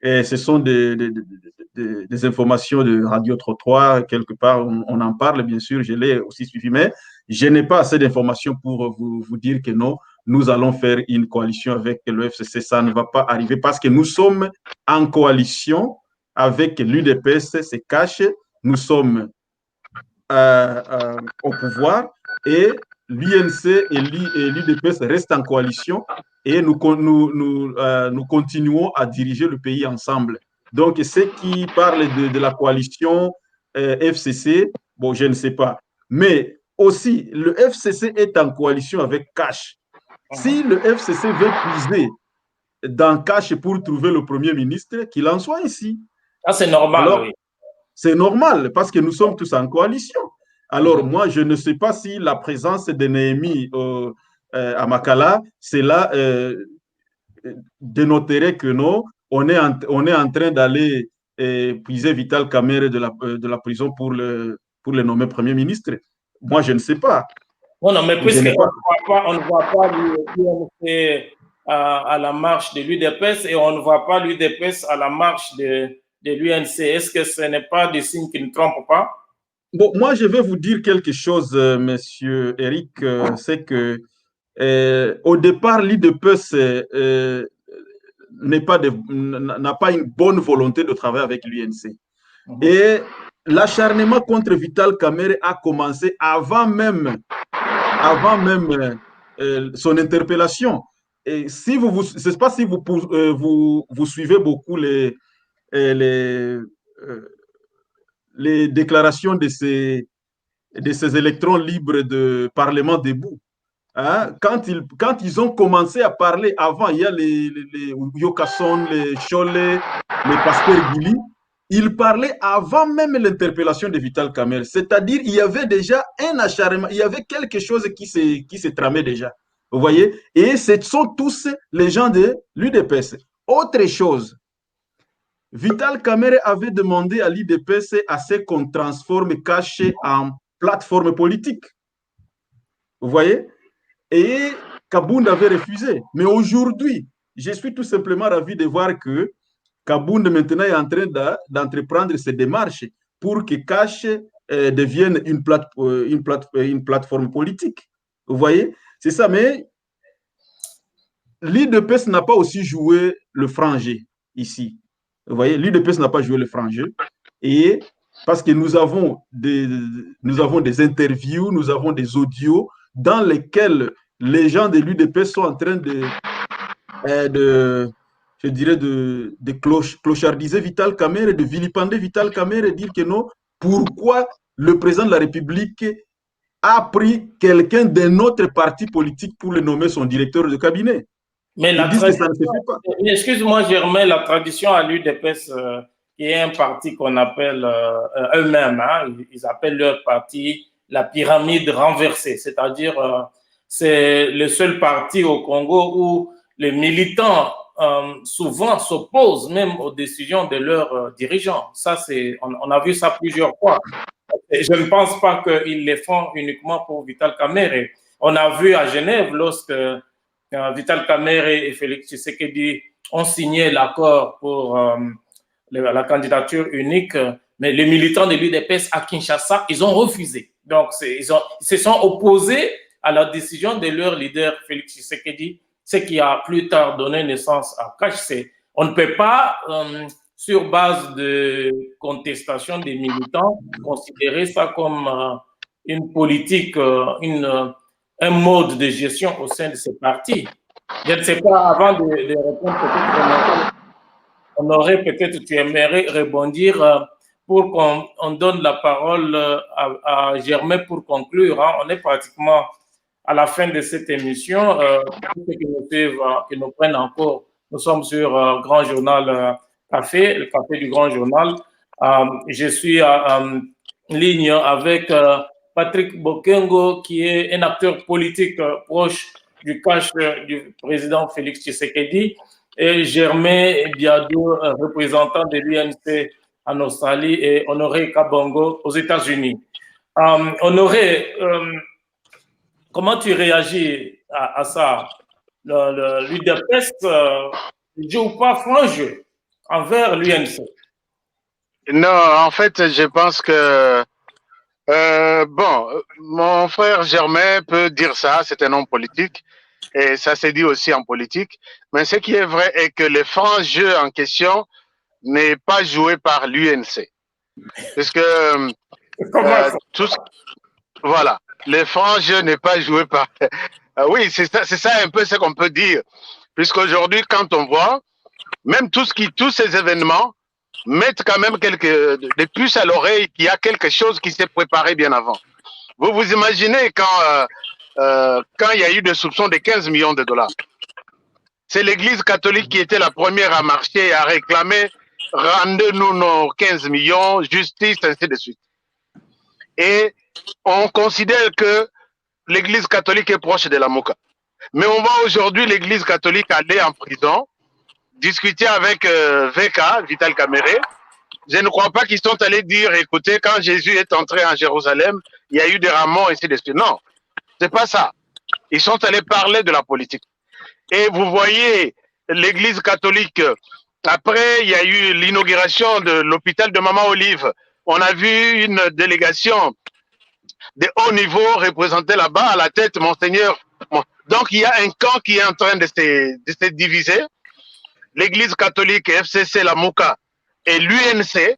Et ce sont des informations de Radio Trottoir, quelque part, on en parle, bien sûr, je l'ai aussi suivi, mais je n'ai pas assez d'informations pour vous dire que non, nous allons faire une coalition avec le FCC, ça ne va pas arriver parce que nous sommes en coalition avec l'UDPS, c'est caché, nous sommes au pouvoir et l'UNC et l'UDPS restent en coalition et nous continuons à diriger le pays ensemble. Donc, ceux qui parlent de la coalition FCC, bon, je ne sais pas. Mais aussi, le FCC est en coalition avec Cash. Si le FCC veut puiser dans Cash pour trouver le Premier ministre, qu'il en soit ici. Ah, c'est normal. Alors, oui. C'est normal parce que nous sommes tous en coalition. Alors, moi, je ne sais pas si la présence de Néhémie à Makala, cela dénoterait que non, on est en train d'aller puiser Vital Kamerhe de la prison pour le nommer Premier ministre. Moi, je ne sais pas. Non, mais puisqu'on ne voit pas l'UNC à la marche de l'UDPS et on ne voit pas l'UDPS à la marche de l'UNC, est-ce que ce n'est pas des signes qui ne trompent pas? Bon, moi, je vais vous dire quelque chose, monsieur Eric, c'est que au départ, l'UDPS n'a pas une bonne volonté de travailler avec l'UNC. Et l'acharnement contre Vital Kamerhe a commencé avant même son interpellation. Et si je ne sais pas si vous suivez beaucoup les déclarations de ces électrons libres de Parlement debout. Hein? Quand ils ont commencé à parler avant, il y a les Yokason, les Cholet, les Pasteur Guili, ils parlaient avant même l'interpellation de Vital Kamerhe. C'est-à-dire il y avait déjà un acharnement, il y avait quelque chose qui se tramait déjà. Vous voyez? Et ce sont tous les gens de l'UDPS. Autre chose, Vital Kamerhe avait demandé à l'UDPS à ce qu'on transforme Caché en plateforme politique. Vous voyez? Et Kabound avait refusé. Mais aujourd'hui, je suis tout simplement ravi de voir que Kabound maintenant est en train d'entreprendre ces démarches pour que Cash devienne une plateforme politique. Vous voyez? C'est ça, mais l'UDPS n'a pas aussi joué le franc jeu ici. Vous voyez, l'UDPS n'a pas joué le franc jeu. Et parce que nous avons des interviews, nous avons des audios dans lesquels les gens de l'UDPS sont en train je dirais, de clochardiser Vital Kamerhe, de vilipender Vital Kamerhe et dire que non, pourquoi le président de la République a pris quelqu'un d'un autre parti politique pour le nommer son directeur de cabinet. Mais ils disent que ça ne se fait pas. Excuse-moi, Germain, la tradition à l'UDPS, qui est un parti qu'on appelle eux-mêmes, hein, ils appellent leur parti la pyramide renversée, c'est-à-dire c'est le seul parti au Congo où les militants souvent s'opposent même aux décisions de leurs dirigeants. Ça, on a vu ça plusieurs fois. Et je ne pense pas qu'ils le font uniquement pour Vital Kamerhe. On a vu à Genève, lorsque Vital Kamerhe et Félix Tshisekedi ont signé l'accord pour la candidature unique, mais les militants de l'UDPS à Kinshasa, ils ont refusé. Donc, ils se sont opposés à la décision de leur leader Félix Tshisekedi, ce qui a plus tard donné naissance à Cash. On ne peut pas, sur base de contestation des militants, considérer ça comme une politique, un mode de gestion au sein de ces partis. Je ne sais pas, avant de répondre, peut-être on aurait peut-être, tu aimerais rebondir pour qu'on donne la parole à Germain pour conclure. Hein. On est pratiquement à la fin de cette émission. Pour ceux qui nous suivent, qui nous prennent en cours, nous sommes sur Grand Journal Café, le café du Grand Journal. Je suis en ligne avec Patrick Bokengo, qui est un acteur politique proche du cache du président Félix Tshisekedi, et Germain Biado, représentant de l'UNC en Australie, et Honoré Kabongo aux États-Unis. Honoré, comment tu réagis à ça? L'UDPS ne joue pas franc jeu envers l'UNC. Non, en fait, je pense que bon, mon frère Germain peut dire ça, c'est un homme politique, et ça s'est dit aussi en politique. Mais ce qui est vrai est que le franc jeu en question n'est pas joué par l'UNC. Puisque tout, voilà, le franc jeu n'est pas joué par. Oui, c'est ça un peu ce qu'on peut dire. Puisqu'aujourd'hui, quand on voit, même tous ces événements mettent quand même des puces à l'oreille qu'il y a quelque chose qui s'est préparé bien avant. Vous vous imaginez quand il y a eu des soupçons de 15 millions de dollars. C'est l'Église catholique qui était la première à marcher et à réclamer rendez-nous nos 15 millions, justice, ainsi de suite. Et on considère que l'Église catholique est proche de la Moka. Mais on voit aujourd'hui l'Église catholique aller en prison, discuter avec VK, Vital Kamere. Je ne crois pas qu'ils sont allés dire, écoutez, quand Jésus est entré en Jérusalem, il y a eu des rameaux, ainsi de suite. Non, c'est pas ça. Ils sont allés parler de la politique. Et vous voyez, l'Église catholique, après, il y a eu l'inauguration de l'hôpital de Maman Olive. On a vu une délégation de haut niveau représentée là-bas, à la tête, Monseigneur. Donc, il y a un camp qui est en train de se diviser. L'Église catholique, FCC, la Mouka, et l'UNC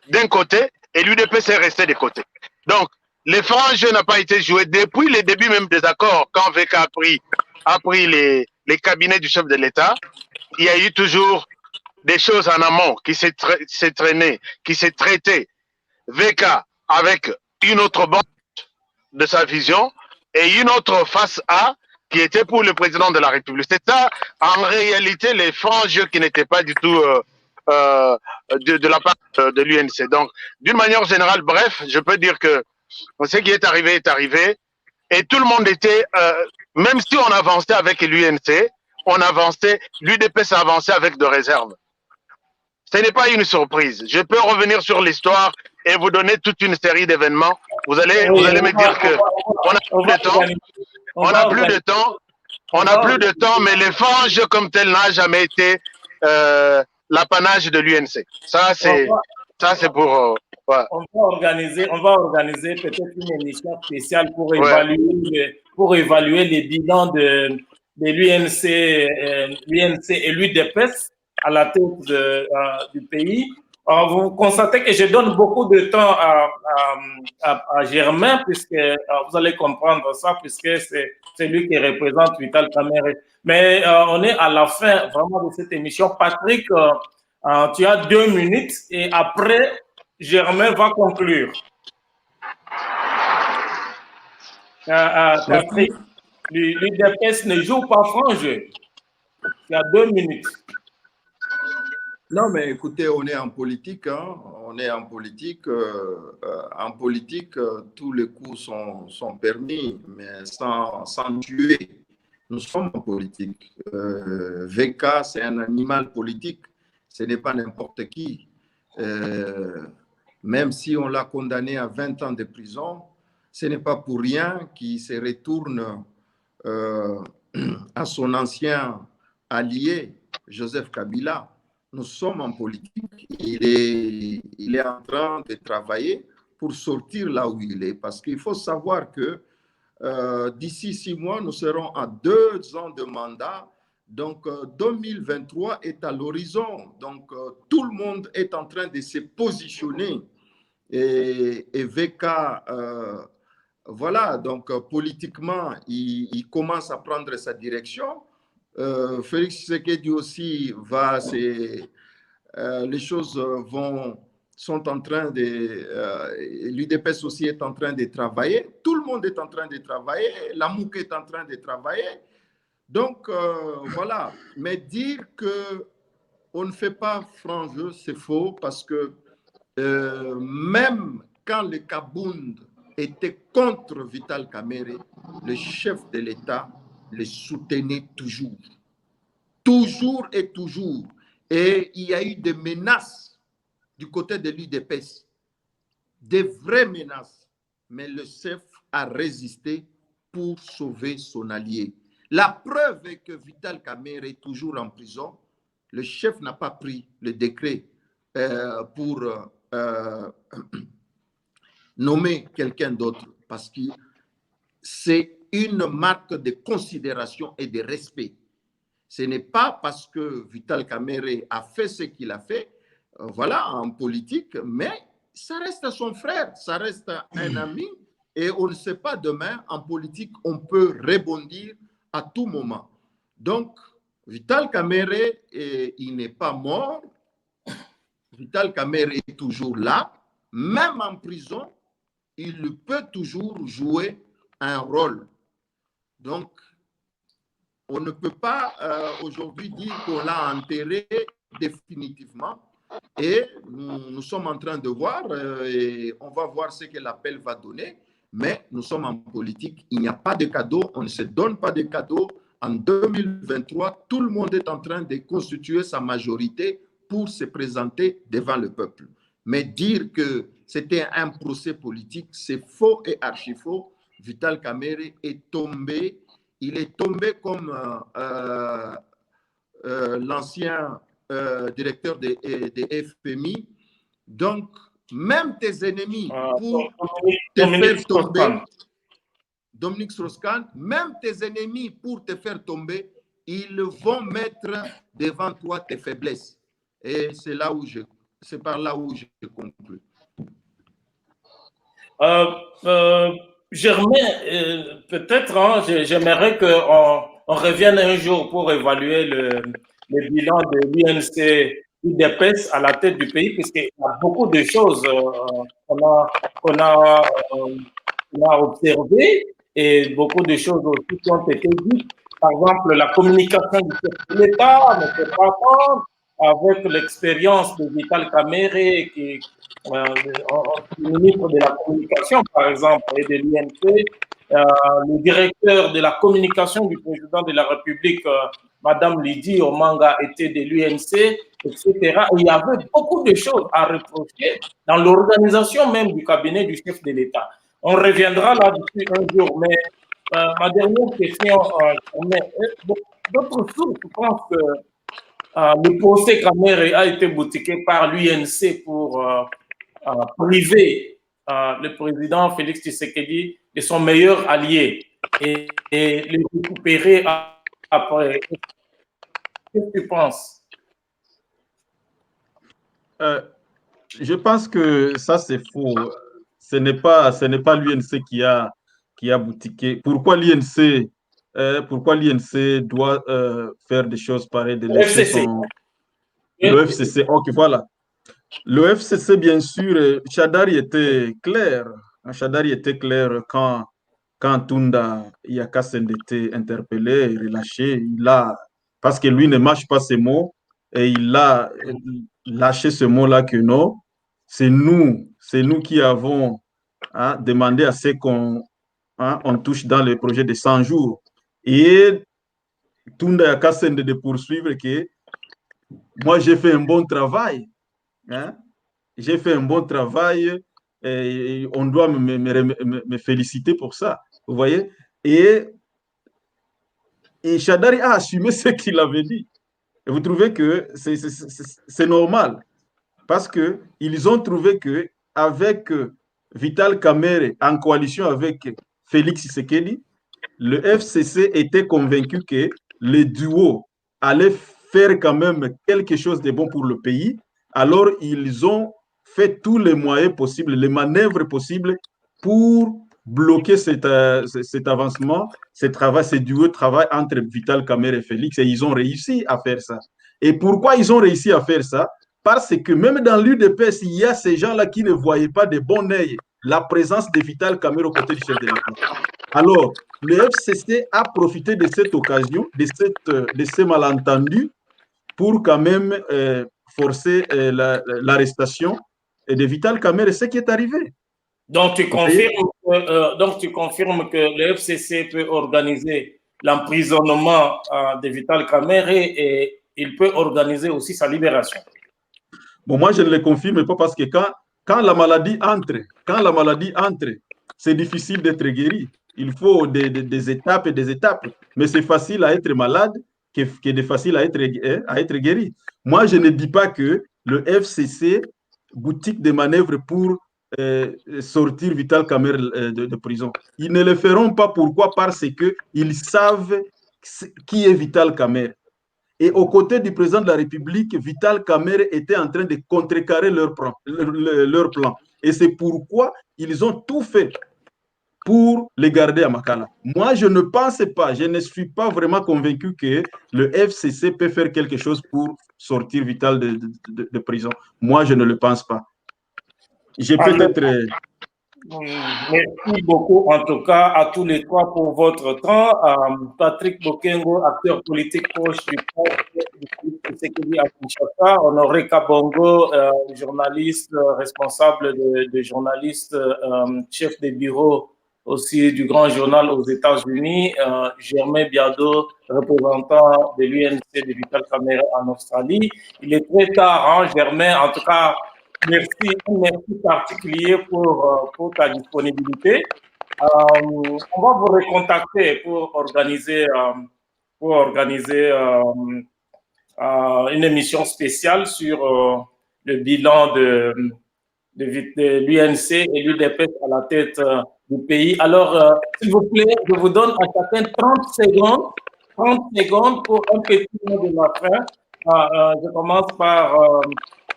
d'un côté, et l'UDPS est resté de côté. Donc, le franc jeu n'a pas été joué depuis le début même des accords, quand VK a pris les cabinets du chef de l'État. Il y a eu toujours des choses en amont qui s'est traîné, qui s'est traité. VK avec une autre bande de sa vision et une autre face A qui était pour le président de la République. C'est ça, en réalité, les francs jeux qui n'étaient pas du tout de la part de l'UNC. Donc, d'une manière générale, bref, je peux dire que ce qui est arrivé, et tout le monde était, même si on avançait avec l'UNC, l'UDPS avançait avec de réserves. Ce n'est pas une surprise. Je peux revenir sur l'histoire et vous donner toute une série d'événements. Vous allez me dire que on n'a plus de temps. On n'a plus de temps, mais les francs jeux comme tel n'a jamais été l'apanage de l'UNC. Ça, c'est pour. Ouais. On va organiser peut-être une émission spéciale pour évaluer les bilans de l'UNC et l'UDPS à la tête du pays. Alors, vous constatez que je donne beaucoup de temps à Germain, puisque vous allez comprendre ça, puisque c'est lui qui représente Vital Kamere. Mais on est à la fin vraiment de cette émission. Patrick, tu as 2 minutes et après, Germain va conclure. Patrick, l'UDPS ne joue pas franc jeu. Il y a 2 minutes. Non, mais écoutez, on est en politique. Hein. On est en politique. En politique, tous les coups sont permis, mais sans tuer. Nous sommes en politique. VK, c'est un animal politique. Ce n'est pas n'importe qui. Même si on l'a condamné à 20 ans de prison, ce n'est pas pour rien qu'il se retourne à son ancien allié, Joseph Kabila. Nous sommes en politique. Il est en train de travailler pour sortir là où il est. Parce qu'il faut savoir que d'ici 6 mois, nous serons à 2 ans de mandat. Donc, 2023 est à l'horizon. Donc, tout le monde est en train de se positionner. Et VK, voilà, donc politiquement, il commence à prendre sa direction. Félix Tshisekedi aussi les choses sont en train de, l'UDPS aussi est en train de travailler, tout le monde est en train de travailler, la MOUK est en train de travailler. Donc, voilà, mais dire qu'on ne fait pas franc jeu, c'est faux parce que même quand le Kabound était contre Vital Kamerhe, le chef de l'État le soutenait toujours. Toujours et toujours. Et il y a eu des menaces du côté de l'UDPS, des vraies menaces. Mais le chef a résisté pour sauver son allié. La preuve est que Vital Kamerhe est toujours en prison. Le chef n'a pas pris le décret pour nommer quelqu'un d'autre parce que c'est une marque de considération et de respect. Ce n'est pas parce que Vital Kamerhe a fait ce qu'il a fait, voilà, en politique, mais ça reste son frère, ça reste un ami, et on ne sait pas demain, en politique, on peut rebondir à tout moment. Donc, Vital Kamerhe, il n'est pas mort. Vital Kamerhe est toujours là, même en prison, il peut toujours jouer un rôle. Donc, on ne peut pas aujourd'hui dire qu'on l'a enterré définitivement. Et nous sommes en train de voir, et on va voir ce que l'appel va donner. Mais nous sommes en politique, il n'y a pas de cadeau, on ne se donne pas de cadeau. En 2023, tout le monde est en train de constituer sa majorité pour se présenter devant le peuple. Mais dire que c'était un procès politique, c'est faux et archi faux. Vital Kamerhe est tombé. Il est tombé comme l'ancien directeur de FMI. Donc, même tes ennemis, pour te faire tomber, Dominique Strauss-Kahn, même tes ennemis, pour te faire tomber, ils vont mettre devant toi tes faiblesses. Et c'est par là où je conclue. Germain, peut-être, j'aimerais qu'on revienne un jour pour évaluer le bilan de l'UNC UDPS à la tête du pays, puisqu'il y a beaucoup de choses qu'on a observées et beaucoup de choses aussi qui ont été dites. Par exemple, la communication du chef de l'État ne peut pas attendre, avec l'expérience de Vital Kamerhe, qui ministre de la communication, par exemple, et de l'UNC, le directeur de la communication du président de la République, Madame Lydie Omanga, était de l'UNC, etc. Et il y avait beaucoup de choses à reprocher dans l'organisation même du cabinet du chef de l'État. On reviendra là-dessus un jour, mais ma dernière question, d'autres sources pensent que le procès Kamerhe a été boutiqué par l'UNC pour priver le président Félix Tshisekedi de son meilleur allié et le récupérer après. Qu'est-ce que tu penses? Je pense que ça, c'est faux. Ce n'est pas l'UNC qui a boutiqué. Pourquoi l'UNC doit faire des choses pareilles, de laisser le FCC. Ok, voilà. Le FCC, bien sûr, Shadari était clair. Shadari était clair quand Tunda Yakassende était interpellé et relâché. Parce que lui ne mâche pas ses mots, et il a lâché ce mot-là que non, c'est nous qui avons demandé à ce qu'on on touche dans le projet de 100 jours. Et Tunda Yakassende de poursuivre que moi j'ai fait un bon travail. J'ai fait un bon travail et on doit me féliciter pour ça. Vous voyez? Et Shadari a assumé ce qu'il avait dit. Et vous trouvez que c'est normal parce qu'ils ont trouvé qu'avec Vital Kamerhe en coalition avec Félix Tshisekedi, le FCC était convaincu que le duo allait faire quand même quelque chose de bon pour le pays. Alors, ils ont fait tous les moyens possibles, les manœuvres possibles pour bloquer cet avancement, ce duo de travail entre Vital Kamerhe et Félix, et ils ont réussi à faire ça. Et pourquoi ils ont réussi à faire ça? Parce que même dans l'UDPS, il y a ces gens-là qui ne voyaient pas de bon œil la présence de Vital Kamerhe aux côtés du chef de l'État. Alors, le FCC a profité de cette occasion, de ces malentendus, pour quand même forcer l'arrestation de Vital Kamerhe ce qui est arrivé. Donc, tu confirmes que le FCC peut organiser l'emprisonnement de Vital Kamerhe et il peut organiser aussi sa libération. Bon, moi, je ne le confirme pas parce que quand la maladie entre, c'est difficile d'être guéri. Il faut des étapes et des étapes. Mais c'est facile à être malade que de facile à être guéri. Moi, je ne dis pas que le FCC boutique des manœuvres pour sortir Vital Kamerhe de prison. Ils ne le feront pas. Pourquoi? Parce qu'ils savent qui est Vital Kamerhe. Et aux côtés du président de la République, Vital Kamerhe était en train de contrecarrer leur plan. Et c'est pourquoi ils ont tout fait pour les garder à Makala. Moi, je ne pense pas, je ne suis pas vraiment convaincu que le FCC peut faire quelque chose pour sortir Vital de prison. Moi, je ne le pense pas. J'ai peut-être... Merci beaucoup, en tout cas, à tous les trois pour votre temps. Patrick Bokengo, acteur politique proche du Tshisekedi à Kinshasa. Honoré Kabongo, journaliste, responsable de journaliste, chef de bureau aussi du grand journal aux États-Unis. Germain Biado, représentant de l'UNC de Vital Kamerhe en Australie. Il est très tard, hein, Germain, en tout cas. Merci particulier pour ta disponibilité. On va vous recontacter pour organiser une émission spéciale sur le bilan de l'UNC et l'UDPS à la tête du pays. Alors, s'il vous plaît, je vous donne à chacun 30 secondes pour un petit mot de la fin. Je commence par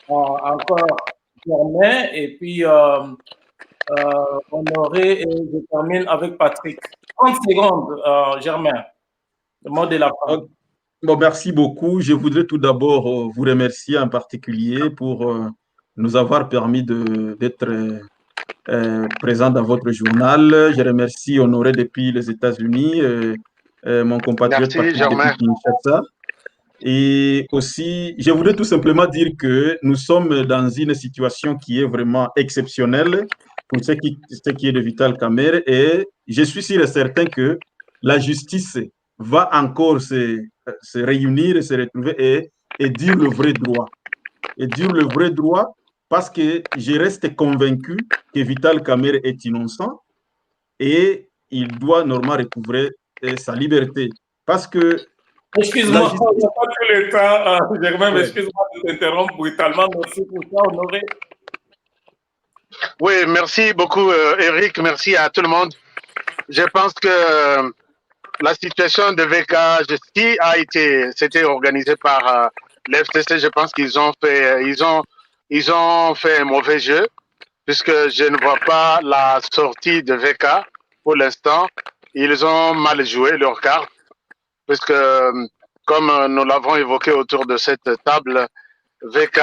encore Germain et puis Honoré et je termine avec Patrick. 30 secondes, Germain. Le mot de la fin. Bon, merci beaucoup. Je voudrais tout d'abord vous remercier en particulier pour nous avoir permis d'être présent dans votre journal. Je remercie Honoré depuis les États-Unis, mon compatriote Patrick depuis Kinshasa. Et aussi, je voudrais tout simplement dire que nous sommes dans une situation qui est vraiment exceptionnelle pour ce qui est de Vital Kamerhe et je suis sûr et certain que la justice va encore se réunir et se retrouver et dire le vrai droit. Et dire le vrai droit parce que je reste convaincu que Vital Kamerhe est innocent et il doit normalement recouvrer sa liberté. Parce que excuse-moi, on n'a pas tout le temps, Germain, mais excuse-moi de t'interrompre brutalement. Merci pour ça, Honoré. Oui, merci beaucoup, Eric. Merci à tout le monde. Je pense que la situation de VK, c'était organisé par l'FCC. Je pense qu'ils ont fait un mauvais jeu, puisque je ne vois pas la sortie de VK pour l'instant. Ils ont mal joué leur carte. Puisque, comme nous l'avons évoqué autour de cette table, VK,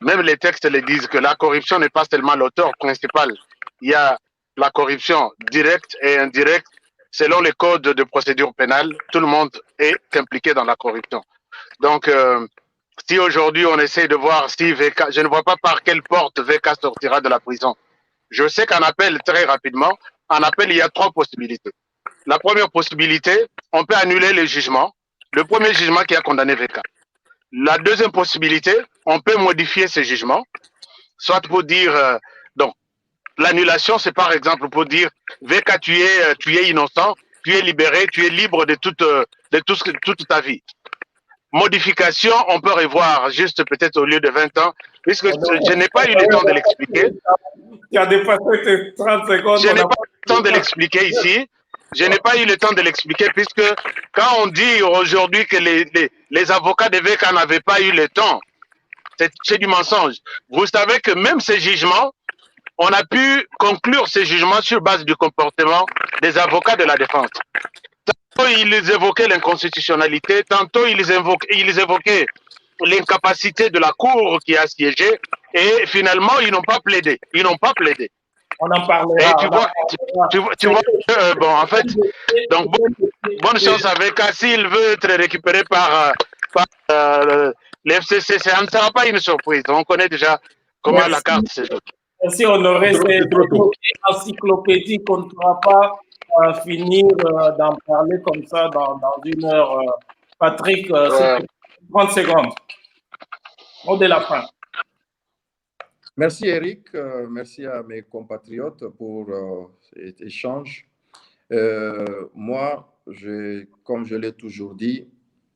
même les textes le disent que la corruption n'est pas seulement l'auteur principal. Il y a la corruption directe et indirecte. Selon les codes de procédure pénale, tout le monde est impliqué dans la corruption. Donc, si aujourd'hui on essaie de voir si VK, je ne vois pas par quelle porte VK sortira de la prison. Je sais qu'en appel, très rapidement, en appel, il y a 3 possibilités. La première possibilité, on peut annuler le jugement, le premier jugement qui a condamné VK. La deuxième possibilité, on peut modifier ce jugement, soit pour dire, donc, l'annulation, c'est par exemple pour dire, VK, tu es innocent, tu es libéré, tu es libre de toute ta vie. Modification, on peut revoir juste peut-être au lieu de 20 ans, puisque je n'ai pas eu le temps de l'expliquer. Tu as dépassé 30 secondes. Je n'ai pas eu le temps de l'expliquer ici. Je n'ai pas eu le temps de l'expliquer puisque quand on dit aujourd'hui que les avocats de VK n'avaient pas eu le temps, c'est du mensonge. Vous savez que même ces jugements, on a pu conclure ces jugements sur base du comportement des avocats de la défense. Tantôt ils évoquaient l'inconstitutionnalité, tantôt ils évoquaient l'incapacité de la cour qui a siégé et finalement ils n'ont pas plaidé. Ils n'ont pas plaidé. On en parlera. Et tu vois bon, en fait, donc bonne chance avec s'il veut être récupéré par l'FCC, ça ne sera pas une surprise. On connaît déjà Comment la carte se joue? Merci Honoré, c'est encyclopédique, on ne pourra pas finir d'en parler comme ça dans une heure. Patrick, 30 secondes. Mot de la fin. Merci Eric, merci à mes compatriotes pour cet échange. Moi, comme je l'ai toujours dit,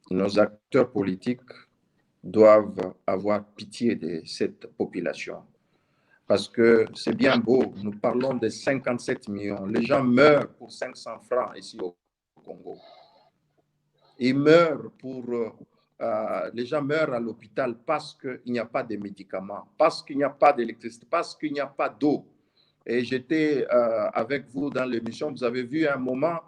nos acteurs politiques doivent avoir pitié de cette population. Parce que c'est bien beau, nous parlons de 57 millions. Les gens meurent pour 500 francs ici au Congo. Ils meurent les gens meurent à l'hôpital parce qu'il n'y a pas de médicaments, parce qu'il n'y a pas d'électricité, parce qu'il n'y a pas d'eau. Et j'étais avec vous dans l'émission, vous avez vu un moment,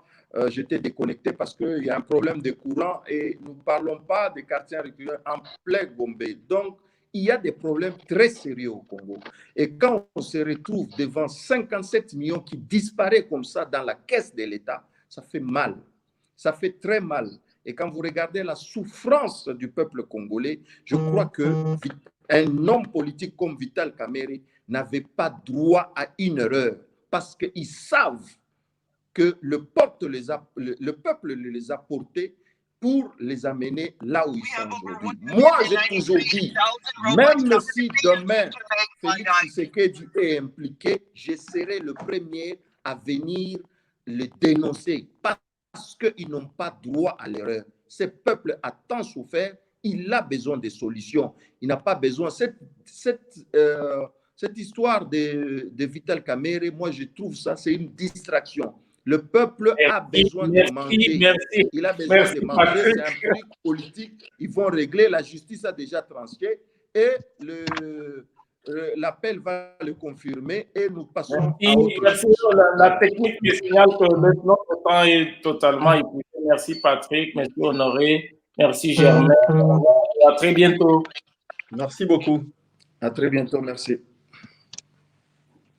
j'étais déconnecté parce qu'il y a un problème de courant et nous ne parlons pas des quartiers reculés en plein Gombe. Donc, il y a des problèmes très sérieux au Congo. Et quand on se retrouve devant 57 millions qui disparaissent comme ça dans la caisse de l'État, ça fait mal. Ça fait très mal. Et quand vous regardez la souffrance du peuple congolais, je crois qu'un homme politique comme Vital Kamerhe n'avait pas droit à une erreur parce qu'ils savent que le peuple les a portés pour les amener là où ils sont aujourd'hui. Moi, j'ai toujours dit, même si demain Félix Tshisekedi est impliqué, je serai le premier à venir le dénoncer parce qu'ils n'ont pas droit à l'erreur. Ce peuple a tant souffert, il a besoin de solutions. Il n'a pas besoin. Cette histoire de Vital Kamerhe, moi, je trouve ça, c'est une distraction. Le peuple a besoin de manger. Il a besoin de manger. C'est un truc politique. Ils vont régler. La justice a déjà tranché. Et l'appel va le confirmer. Et nous passons à autre chose. La technique me signale que notre temps est totalement épuisé. Merci Patrick. Merci Honoré. Merci Germain. À très bientôt. Merci beaucoup. À très bientôt. Merci.